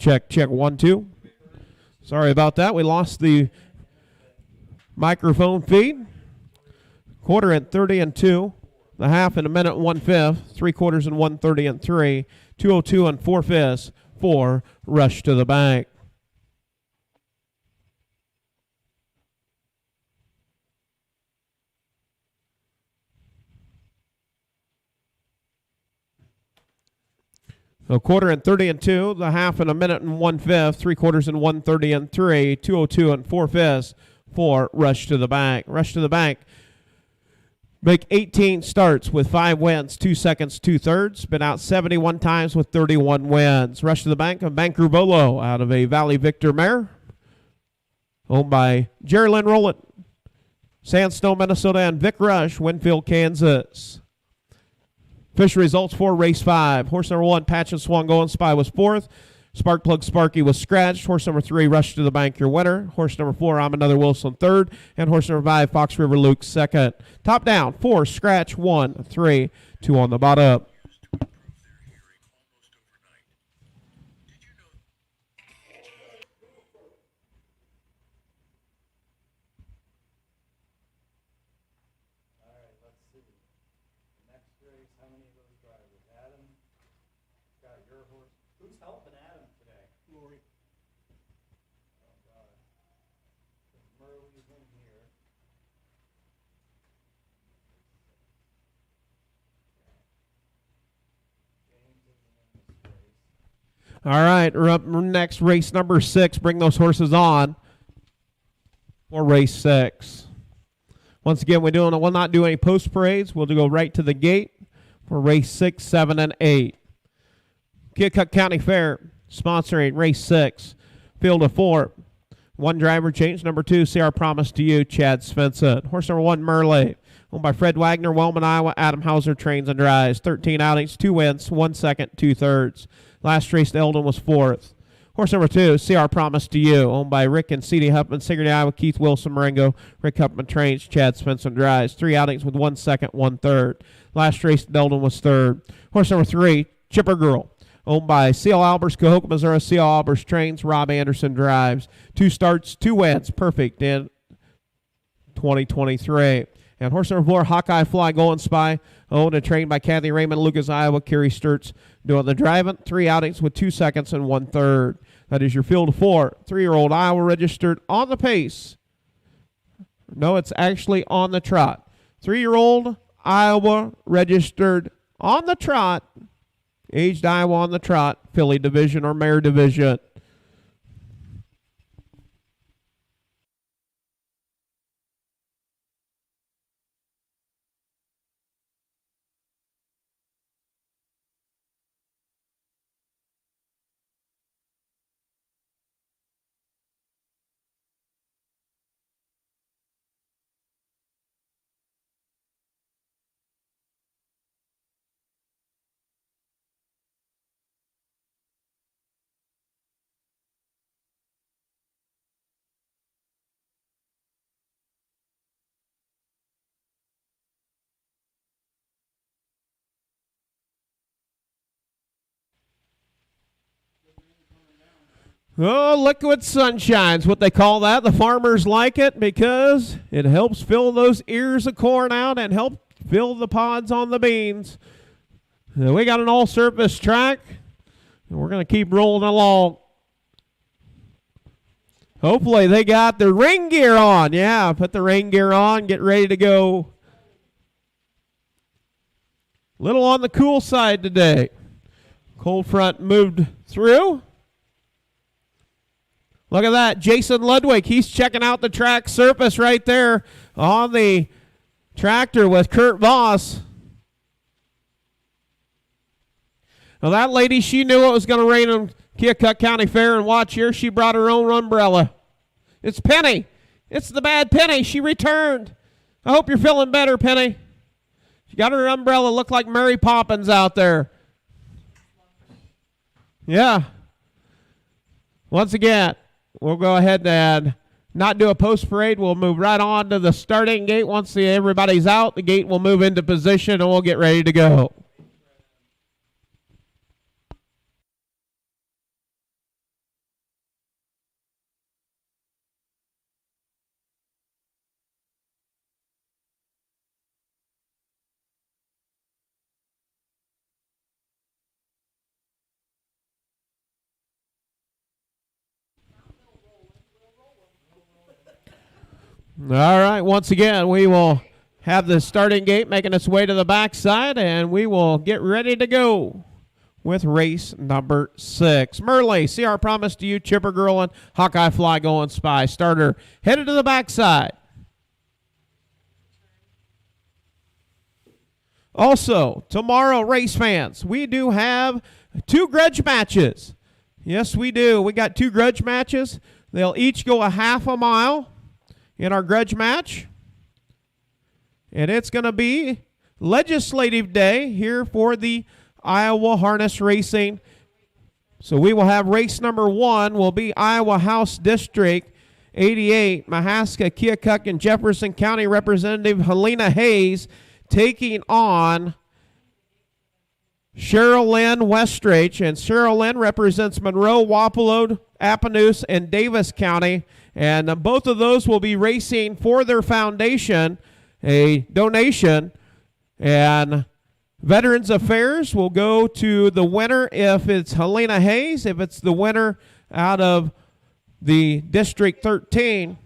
Check, 1, 2. Sorry about that. We lost the microphone feed. Quarter at 30 and 2. The half in a minute 1/5. 3/4 and 1:30 and 3. 2:02 and 4/5 for Rush to the Bank. A quarter and 30 and 2, the half in a minute and 1/5, 3/4 and 1:30 and 3, 2:02 and 4/5 for Rush to the Bank. Rush to the Bank make 18 starts with 5 wins, 2 seconds, 2/3. Been out 71 times with 31 wins. Rush to the Bank of Banker Bolo out of a Valley Victor mare, owned by Jerry Lynn Rowland, Sandstone, Minnesota, and Vic Rush, Winfield, Kansas. Official results for race 5. Horse number 1, Patch and Swan Going Spy, was 4th. Sparkplug Sparky was scratched. Horse number 3, Rush to the Bank, your winner. Horse number 4, I'm Another Wilson, 3rd. And horse number 5, Fox River Luke, 2nd. Top down, 4, scratch, 1, 3, 2 on the bottom. All right, we're up next, race number 6. Bring those horses on for race 6. Once again, we'll not do any post parades. We'll go right to the gate for race 6, 7, and 8. Keokuk County Fair sponsoring race 6. Field of 4. 1 driver change. Number 2, See Our Promise to You, Chad Svensson. Horse number 1, Merle, owned by Fred Wagner, Wellman, Iowa. Adam Hauser trains and drives. 13 outings, 2 wins, 1 second, 2/3. Last race, Eldon was 4th. Horse number 2, See Our Promise to You, owned by Rick and C.D. Huffman, Sigourney, Iowa, Keith Wilson, Marengo. Rick Huffman trains, Chad Svensson drives. 3 outings with 1 second, 1/3. Last race, Eldon was 3rd. Horse number 3, Chipper Girl, owned by C.L. Albers, Cahokia, Missouri. C.L. Albers trains, Rob Anderson drives. 2 starts, 2 wins, perfect in 2023. And horse number 4, Hawkeye Fly Going Spy, owned and trained by Kathy Raymond, Lucas, Iowa. Kerry Sturts doing the driving. 3 outings with 2 seconds and 1/3. That is your field of 4. 3-year-old Iowa registered on the pace. No, it's actually on the trot. 3-year-old Iowa registered on the trot. Aged Iowa on the trot. Filly division or mare division. Oh, liquid sunshine's what they call that. The farmers like it because it helps fill those ears of corn out and help fill the pods on the beans. We got an all-surface track, and we're going to keep rolling along. Hopefully they got their rain gear on. Yeah, put the rain gear on, get ready to go. Little on the cool side today. Cold front moved through. Look at that, Jason Ludwig. He's checking out the track surface right there on the tractor with Kurt Voss. Now that lady, she knew it was going to rain in Keokuk County Fair, and watch here, she brought her own umbrella. It's Penny. It's the bad Penny. She returned. I hope you're feeling better, Penny. She got her umbrella, looked like Mary Poppins out there. Yeah. Once again, we'll go ahead and not do a post parade. We'll move right on to the starting gate. Once everybody's out, the gate will move into position and we'll get ready to go. All right, once again, we will have the starting gate making its way to the backside, and we will get ready to go with race number 6. Merle, see our promise to you, Chipper Girl and Hawkeye Fly Going Spy. Starter headed to the backside. Also, tomorrow, race fans, we do have 2 grudge matches. Yes, we do. We got 2 grudge matches. They'll each go a half a mile in our grudge match. And it's going to be Legislative Day here for the Iowa Harness Racing. So we will have race number 1 will be Iowa House District 88, Mahaska, Keokuk, and Jefferson County Representative Helena Hayes taking on Cheryl Lynn Westrach. And Cheryl Lynn represents Monroe, Wapello, Appanoose, and Davis County. And both of those will be racing for their foundation, a donation. And Veterans Affairs will go to the winner if it's Helena Hayes. If it's the winner out of the District 13.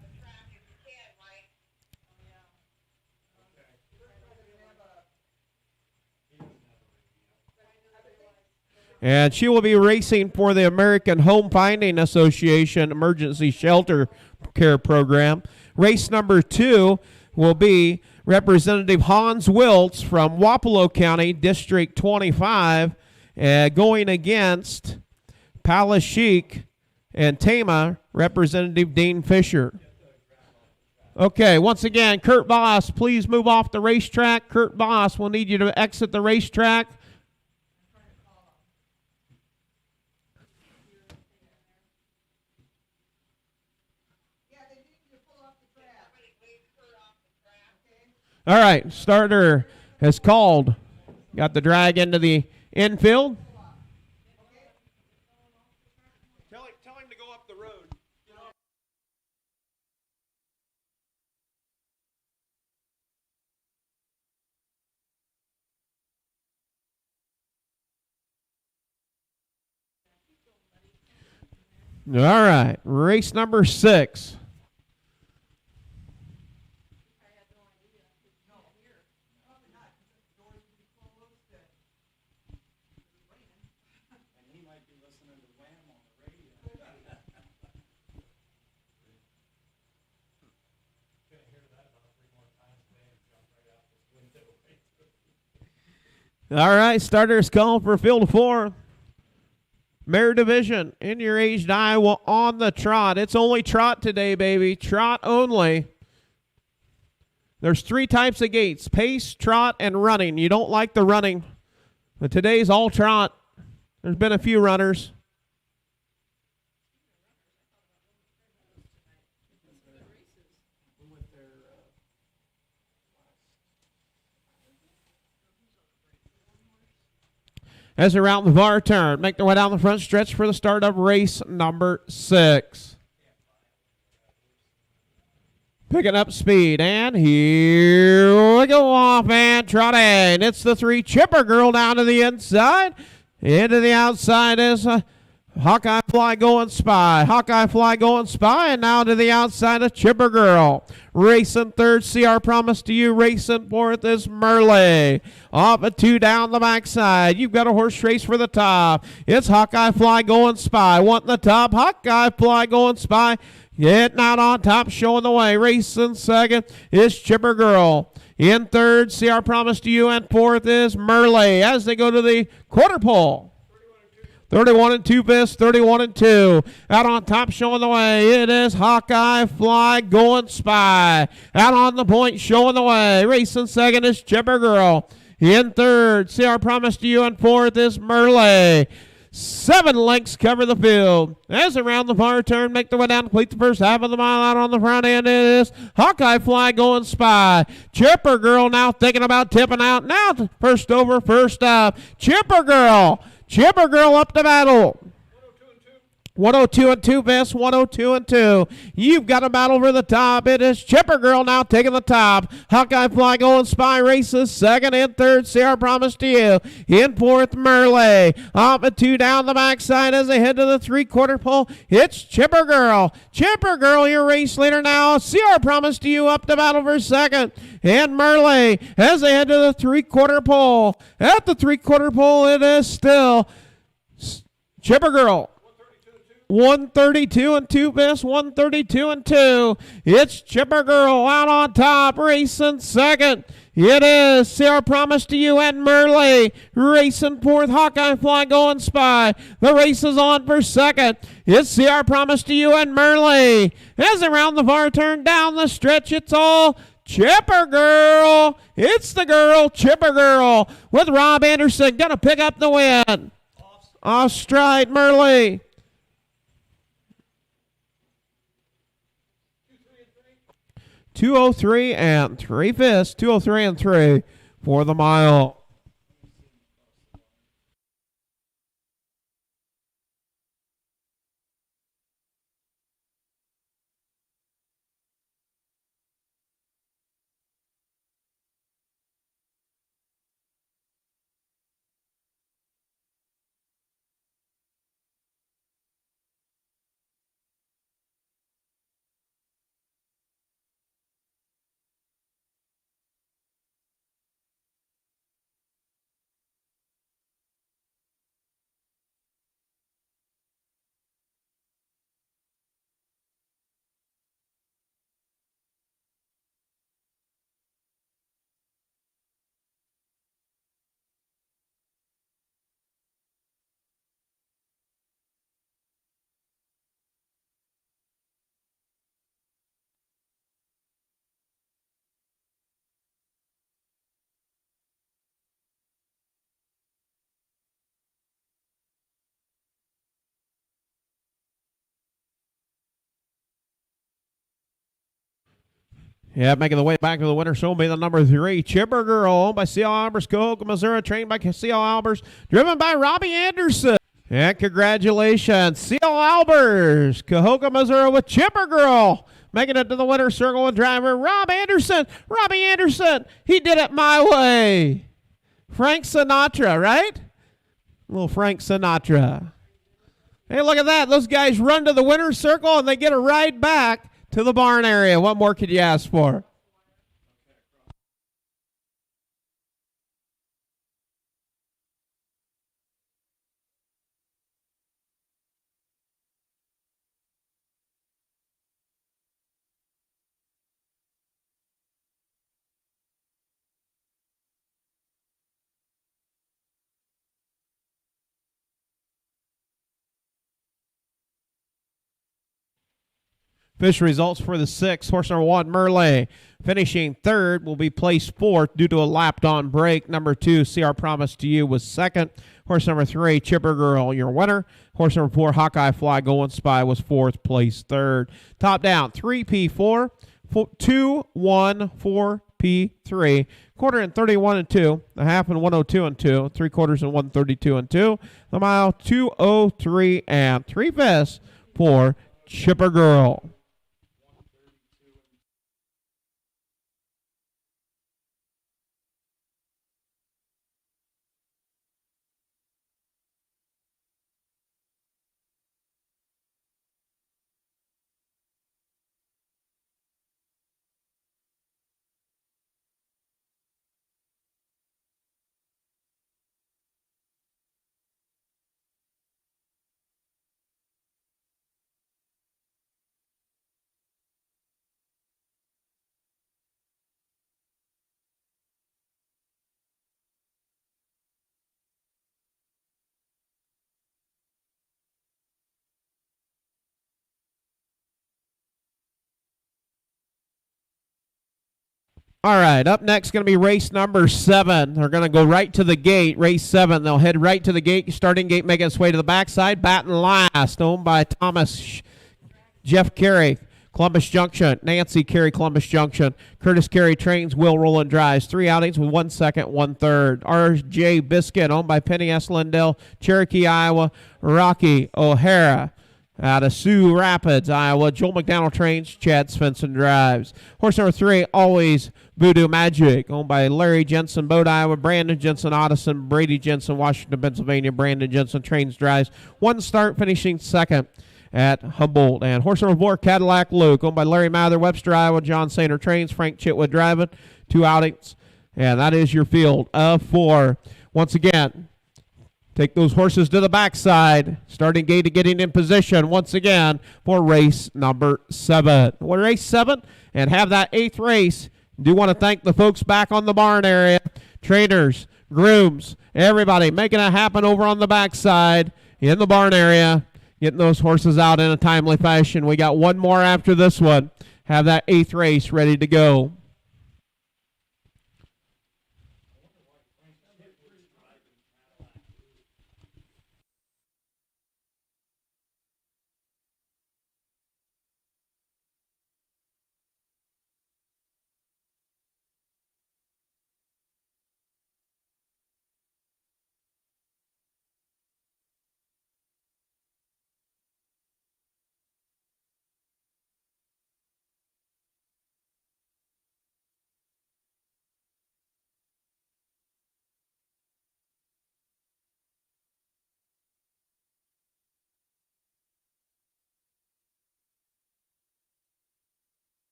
And she will be racing for the American Home Finding Association Emergency Shelter Care Program. Race number 2 will be Representative Hans Wiltz from Wapello County, District 25, going against Palashik and Tama, Representative Dean Fisher. Okay, once again, Kurt Boss, please move off the racetrack. Kurt Boss, we'll need you to exit the racetrack. All right, starter has called. Got the drag into the infield. Tell him to go up the road. All right, race number 6. All right, starters called for field 4. Mare division in your aged Iowa on the trot. It's only trot today, baby. Trot only. There's 3 types of gates: pace, trot, and running. You don't like the running, but today's all trot. There's been a few runners. As around the VAR turn, make their way down the front stretch for the start of race number 6. Picking up speed, and here we go off and trotting. It's the 3 Chipper Girl down to the inside. Into the outside is Hawkeye Fly Going Spy. Hawkeye Fly Going Spy, and now to the outside of Chipper Girl. Racing third, CR Promise to you. Racing fourth is Merle. Off at 2 down the backside. You've got a horse race for the top. It's Hawkeye Fly Going Spy. Wanting the top. Hawkeye Fly Going Spy. Getting out on top, showing the way. Racing second is Chipper Girl. In third, CR Promise to you. And fourth is Merle as they go to the quarter pole. 31 and 2 fists, 31 and 2. Out on top, showing the way. It is Hawkeye Fly Going Spy. Out on the point, showing the way. Racing second is Chipper Girl. In third, CR Promise to you. And fourth is Merle. 7 lengths cover the field. As around the far turn, make their way down, complete the first half of the mile. Out on the front end, it is Hawkeye Fly Going Spy. Chipper Girl now thinking about tipping out. Now first over, first up. Chipper Girl. Chipper Girl up to battle. 102 and 2, Viss. 102 and 2. You've got a battle for the top. It is Chipper Girl now taking the top. Hawkeye Fly Golden Spy races second and third. Sierra Promise to You. In fourth, Merle. Off at 2 down the backside as they head to the 3/4 pole. It's Chipper Girl. Chipper Girl, your race leader now. Sierra Promise to You up to battle for second. And Merle as they head to the 3/4 pole. At the 3/4 pole, it is still Chipper Girl. 132 and 2, Viss. 132 and 2. It's Chipper Girl out on top, racing second. It is Sierra Promise to You and Merle racing fourth. Hawkeye Fly Golden Spy. The race is on for second. It's Sierra Promise to You and Merle. As around the far turn down the stretch, it's all Chipper Girl. It's the girl, Chipper Girl, with Rob Anderson going to pick up the win. Off stride, Merle. 2:03 and 3 Viss. 2:03 and 3 for the mile. Yeah, making the way back to the winner show will be the number 3, Chipper Girl, owned by C.L. Albers, Cahoga, Missouri, trained by C.L. Albers, driven by Robbie Anderson. And congratulations, C.L. Albers, Cahoga, Missouri, with Chipper Girl. Making it to the winner's circle with driver Rob Anderson. Robbie Anderson, he did it my way. Frank Sinatra, right? Little Frank Sinatra. Hey, look at that. Those guys run to the winner's circle and they get a ride back to the barn area. What more could you ask for? Fish results for the 6th. Horse number 1, Merle. Finishing third will be placed fourth due to a lapped-on break. Number 2, Sierra Promise to You, was second. Horse number 3, Chipper Girl, your winner. Horse number 4, Hawkeye Fly Golden Spy, was fourth, placed third. Top down, 3P4, 2, 1, 4P3. Quarter and 31 and 2. The half and 102 and 2. 3/4 and 132 and 2. The mile 2:03 and 3 Viss for Chipper Girl. All right, up next going to be race number 7. They're going to go right to the gate, race 7. They'll head right to the gate, starting gate, making its way to the backside. Batting last, owned by Thomas Jeff Carey, Columbus Junction. Nancy Carey, Columbus Junction. Curtis Carey trains, Will Rowland drives. 3 outings with 1 second, 1 third. RJ Biscuit, owned by Penny S. Lindell, Cherokee, Iowa. Rocky O'Hara. Out of Sioux Rapids, Iowa, Joel McDonald trains, Chad Svensson drives. Horse number 3, Always Voodoo Magic, owned by Larry Jensen, Bode, Iowa, Brandon Jensen, Ottoson, Brady Jensen, Washington, Pennsylvania. Brandon Jensen trains, drives. 1 start, finishing second at Humboldt. And horse number 4, Cadillac Luke, owned by Larry Mather, Webster, Iowa, John Sainer trains, Frank Chitwood driving. 2 outings, and that is your field of 4. Once again, take those horses to the backside. Starting gate to getting in position once again for race number 7. We're race 7 and have that 8th race. Do want to thank the folks back on the barn area, trainers, grooms, everybody making it happen over on the backside in the barn area, getting those horses out in a timely fashion. We got one more after this one. Have that 8th race ready to go.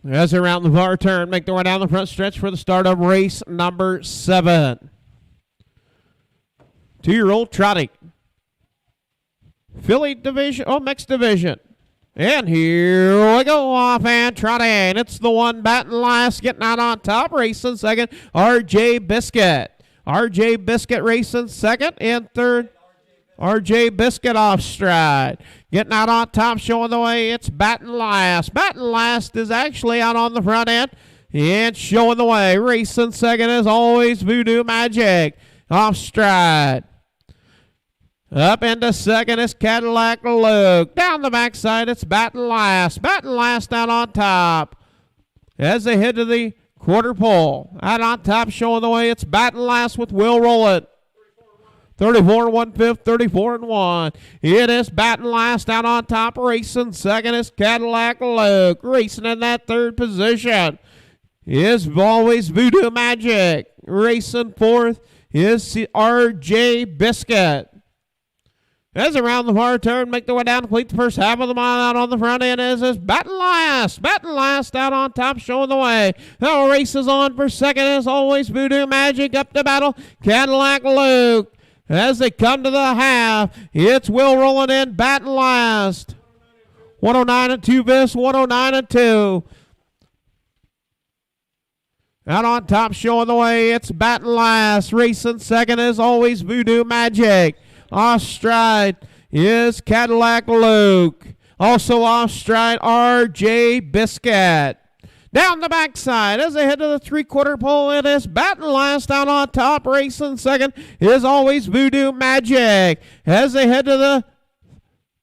As they round the far turn, make their way down the front stretch for the start of race number 7. 2-year-old trotting. Filly division, mixed division. And here we go, off and trotting. It's the one batting last, getting out on top, racing second, RJ Biscuit. RJ Biscuit racing second, and third, RJ Biscuit off stride. Getting out on top, showing the way, it's batting last. Batting last is actually out on the front end and showing the way. Racing second is Always Voodoo Magic off stride. Up into second is Cadillac Luke. Down the backside, it's batting last. Batting last out on top. As they head to the quarter pole. Out on top, showing the way, it's batting last with Will Rollett. 34 and 1/5, 34 and 1. It is batting last out on top. Racing second is Cadillac Luke. Racing in that third position is Always Voodoo Magic. Racing fourth is RJ Biscuit. As around the far turn, make their way down, complete the first half of the mile out on the front end is batting last. Batting last out on top, showing the way. The race is on for second is Always Voodoo Magic. Up to battle, Cadillac Luke. As they come to the half, it's Will rolling in, batting last. 109 and 2 Vis, 109 and 2. Out on top, showing the way, it's batting last. Racing second is Always Voodoo Magic. Off stride is Cadillac Luke. Also off stride, RJ Biscuit. Down the backside as they head to the three-quarter pole, it is batting last out on top. Racing second is Always Voodoo Magic. As they head to the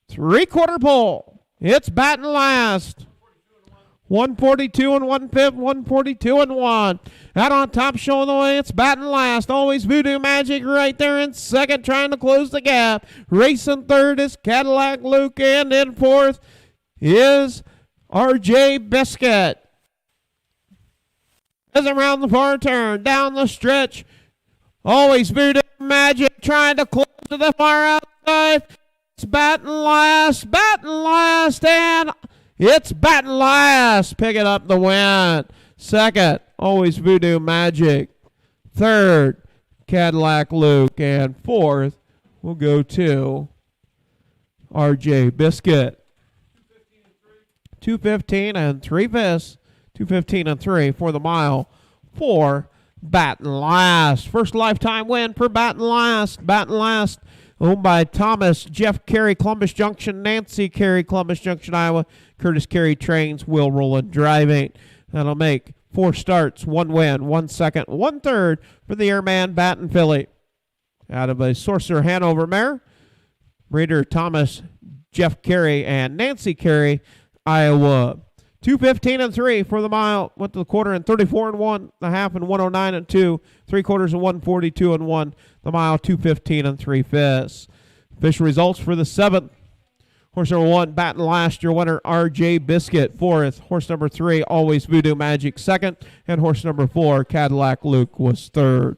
three-quarter pole, it's batting last. 142 and 1/5, 142 and 1. Out on top, showing the way, it's batting last. Always Voodoo Magic right there in second, trying to close the gap. Racing third is Cadillac Luke, and in fourth is RJ Biscuit. As around the far turn, down the stretch, Always Voodoo Magic trying to close to the far outside. It's batting last, and it's batting last, picking up the win. Second, Always Voodoo Magic. Third, Cadillac Luke. And fourth, we'll go to RJ Biscuit. 2:15 and 3 Vis. 2:15 and 3 for the mile for batting last. First lifetime win for batting last. Batting last, owned by Thomas, Jeff Carey, Columbus Junction, Nancy Carey, Columbus Junction, Iowa. Curtis Carey trains, Will Rowland driving. That'll make 4 starts, 1 win, 1 second, 1 third for the Airman Batten filly. Out of a Sorcerer Hanover mare, breeder Thomas, Jeff Carey, and Nancy Carey, Iowa. 2:15 and 3 for the mile. Went to the quarter in 34 and 1, the half in 109 and 2, 3/4 in 142 and 1. The mile 2:15 and 3/5. Official results for the 7th. Horse number 1, Baton Last, your winner, R.J. Biscuit, 4th. Horse number 3, Always Voodoo Magic, 2nd. And horse number 4, Cadillac Luke, was 3rd.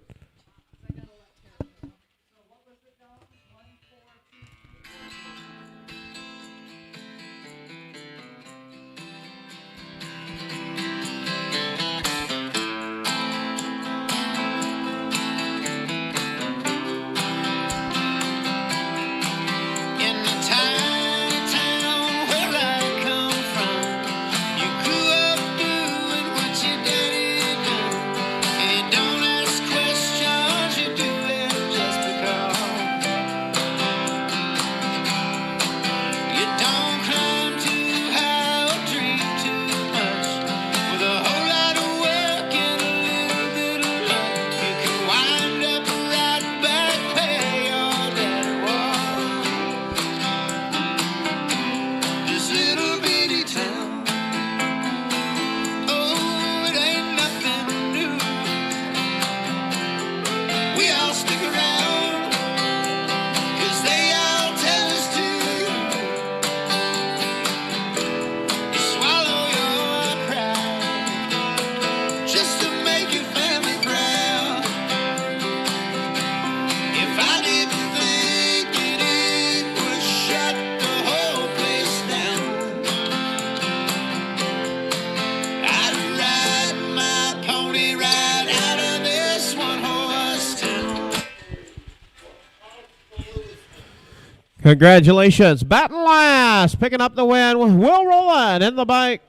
Congratulations, Baton Last, picking up the win with Will Rowland in the bike.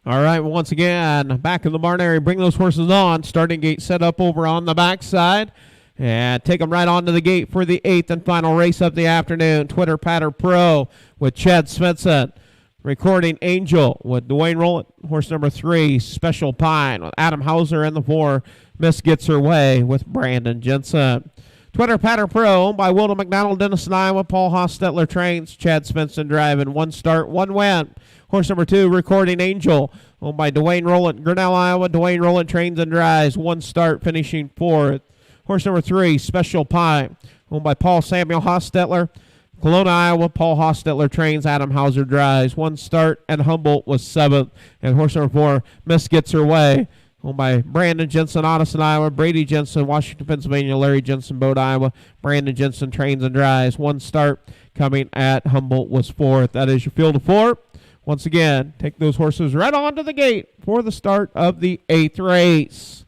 All right, once again, back in the barn area, bring those horses on. Starting gate set up over on the backside. And take them right onto the gate for the 8th and final race of the afternoon. Twitter Patter Pro with Chad Svensson. Recording Angel with Dwayne Rowland. Horse number 3, Special Pine with Adam Hauser in the 4. Miss Gets Her Way with Brandon Jensen. Twitter Patter Pro, owned by Wilton McDonald, Denison, Iowa. Paul Hostetler trains. Chad Svensson driving. 1 start, 1 win. Horse number 2, Recording Angel, owned by Dwayne Rowland, Grinnell, Iowa. Dwayne Rowland trains and drives. 1 start, finishing 4th. Horse number 3, Special Pine, owned by Paul Samuel Hostetler, Kelowna, Iowa. Paul Hostetler trains. Adam Hauser drives. 1 start, and Humboldt was 7th. And horse number 4, Miss Gets Her Way, owned by Brandon Jensen, Odison, Iowa. Brady Jensen, Washington, Pennsylvania. Larry Jensen, Bode, Iowa. Brandon Jensen trains and drives. 1 start, coming at Humboldt was 4th. That is your field of 4. Once again, take those horses right onto the gate for the start of the 8th race.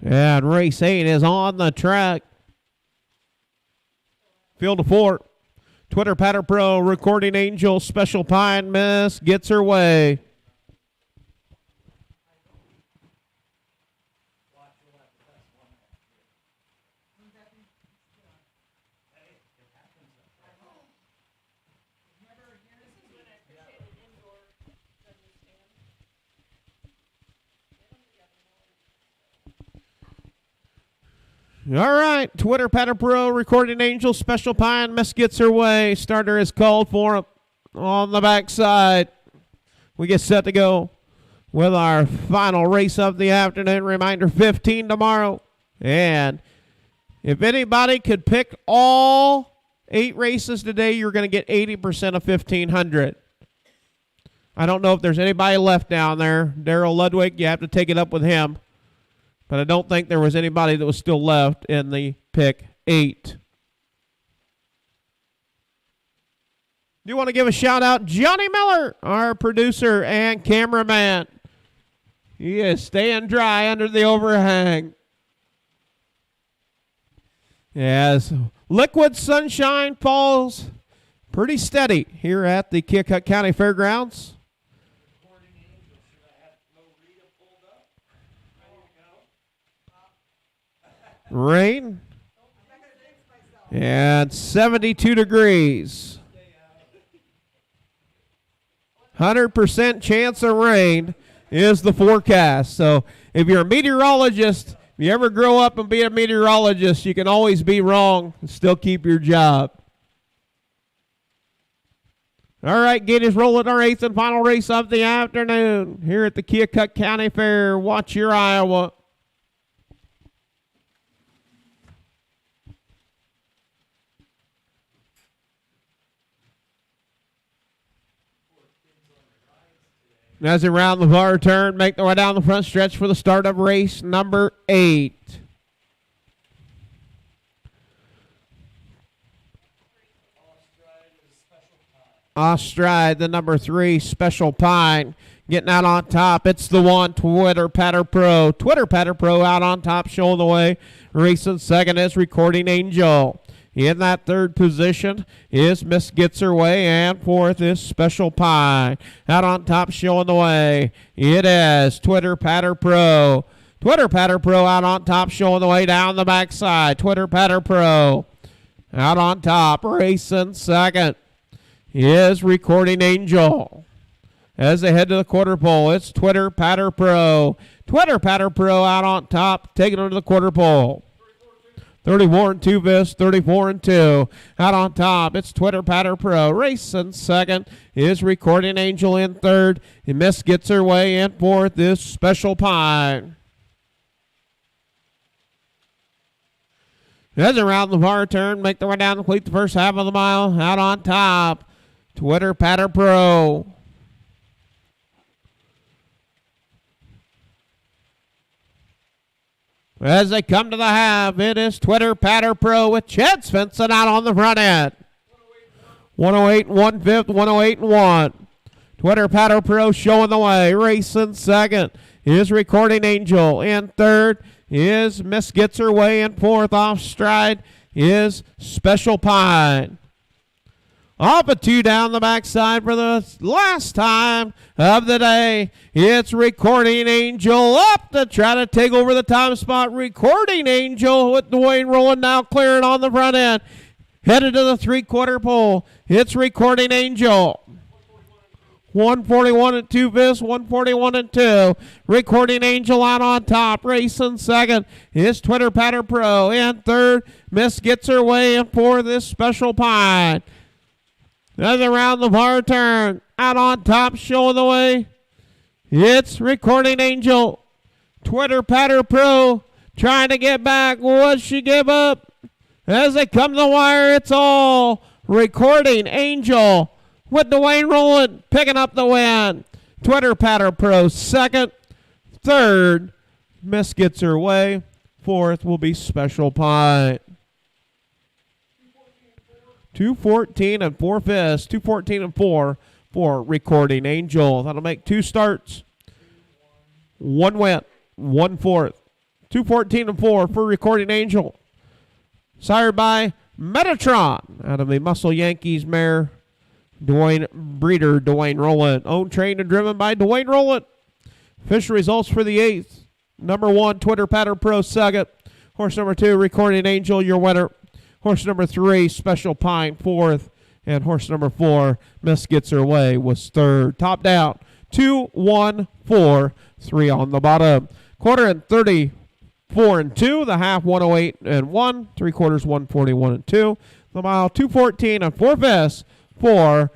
And race 8 is on the track. Field of 4. Twitter Patter Pro, Recording Angel, Special Pine, Miss Gets Her Way. All right, Twitter Patter Pro, Recording Angel, Special Pine, Miss Gets Her Way. Starter is called for on the backside. we get set to go with our final race of the afternoon. Reminder, 15 tomorrow. And if anybody could pick all 8 races today, you're going to get 80% of 1,500. I don't know if there's anybody left down there. Daryl Ludwig, you have to take it up with him. But I don't think there was anybody that was still left in the pick 8. Do want to give a shout out Johnny Miller, our producer and cameraman. He is staying dry under the overhang. As liquid sunshine falls pretty steady here at the Keokuk County Fairgrounds. Rain and 72 degrees. 100% chance of rain is the forecast. So if you're a meteorologist, if you ever grow up and be a meteorologist, you can always be wrong and still keep your job. All right, Gators rolling our 8th and final race of the afternoon here at the Keokuk County Fair. Watch your Iowa. As they round the far turn, make their way down the front stretch for the start of race number 8. Ostride, the number 3, Special Pine. Getting out on top, it's the one, Twitter Patter Pro. Twitter Patter Pro out on top, showing the way. Racing second is Recording Angel. In that third position is Miss Gets Her Way, and fourth is Special Pine. Out on top, showing the way, it is Twitter Patter Pro. Twitter Patter Pro out on top, showing the way down the backside. Twitter Patter Pro out on top, racing second is Recording Angel. As they head to the quarter pole, it's Twitter Patter Pro. Twitter Patter Pro out on top, taking it to the quarter pole. 34 and 2 Vis, 34 and 2. Out on top, it's Twitter Patter Pro. Racing second is Recording Angel in third. And Miss Gets Her Way in fourth is Special Pine. As around the far turn, make their way down to complete the first half of the mile. Out on top, Twitter Patter Pro. As they come to the half, it is Twitter Patter Pro with Chad Svensson out on the front end. 108 and 1/5, 108 and 1. Twitter Patter Pro showing the way. Racing second is Recording Angel. In third is Miss Gets Her Way. In fourth, off stride, is Special Pine. Off a 2 down the backside for the last time of the day. It's Recording Angel up to try to take over the top spot. Recording Angel with Dwayne rolling now, clearing on the front end. Headed to the 3/4 pole. It's Recording Angel. 141 and 2 Vis, 141 and 2. Recording Angel out on top. Racing second is Twitter Patter Pro. In third, Miss Gets Her Way. And fourth is Special Pine. As around the far turn, out on top, showing the way, it's Recording Angel. Twitter Patter Pro trying to get back. What she give up? As they come to the wire, it's all Recording Angel with Dwayne rolling, picking up the win. Twitter Patter Pro second. Third, Miss Gets Her Way. Fourth will be Special Pine. 214 and 4 5, 214 and 4 for Recording Angel. That'll make 2 starts. 1 win, 1 fourth. 214 and 4 for Recording Angel. Sired by Metatron out of the Muscle Yankees mare. Breeder Dwayne Rowland. Owned, trained, and driven by Dwayne Rowland. Official results for the 8th. Number 1, Twitter Patter Pro second. Horse number 2, Recording Angel, your winner. Horse number 3, Special Pine, fourth. And horse number 4, Miss Gets Her Way, was third. Top down, 2, 1, 4, 3 on the bottom. Quarter and 34 and 2. The half, 108 and 1. 3/4, 141 and 2. The mile, 214 and 4 5 for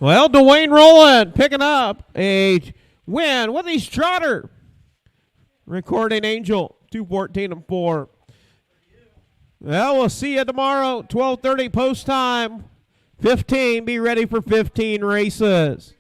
Well, Dwayne Rowland picking up a win with his trotter. Recording Angel, 2:14.4. Well, we'll see you tomorrow, 12:30 post time. 15, be ready for 15 races.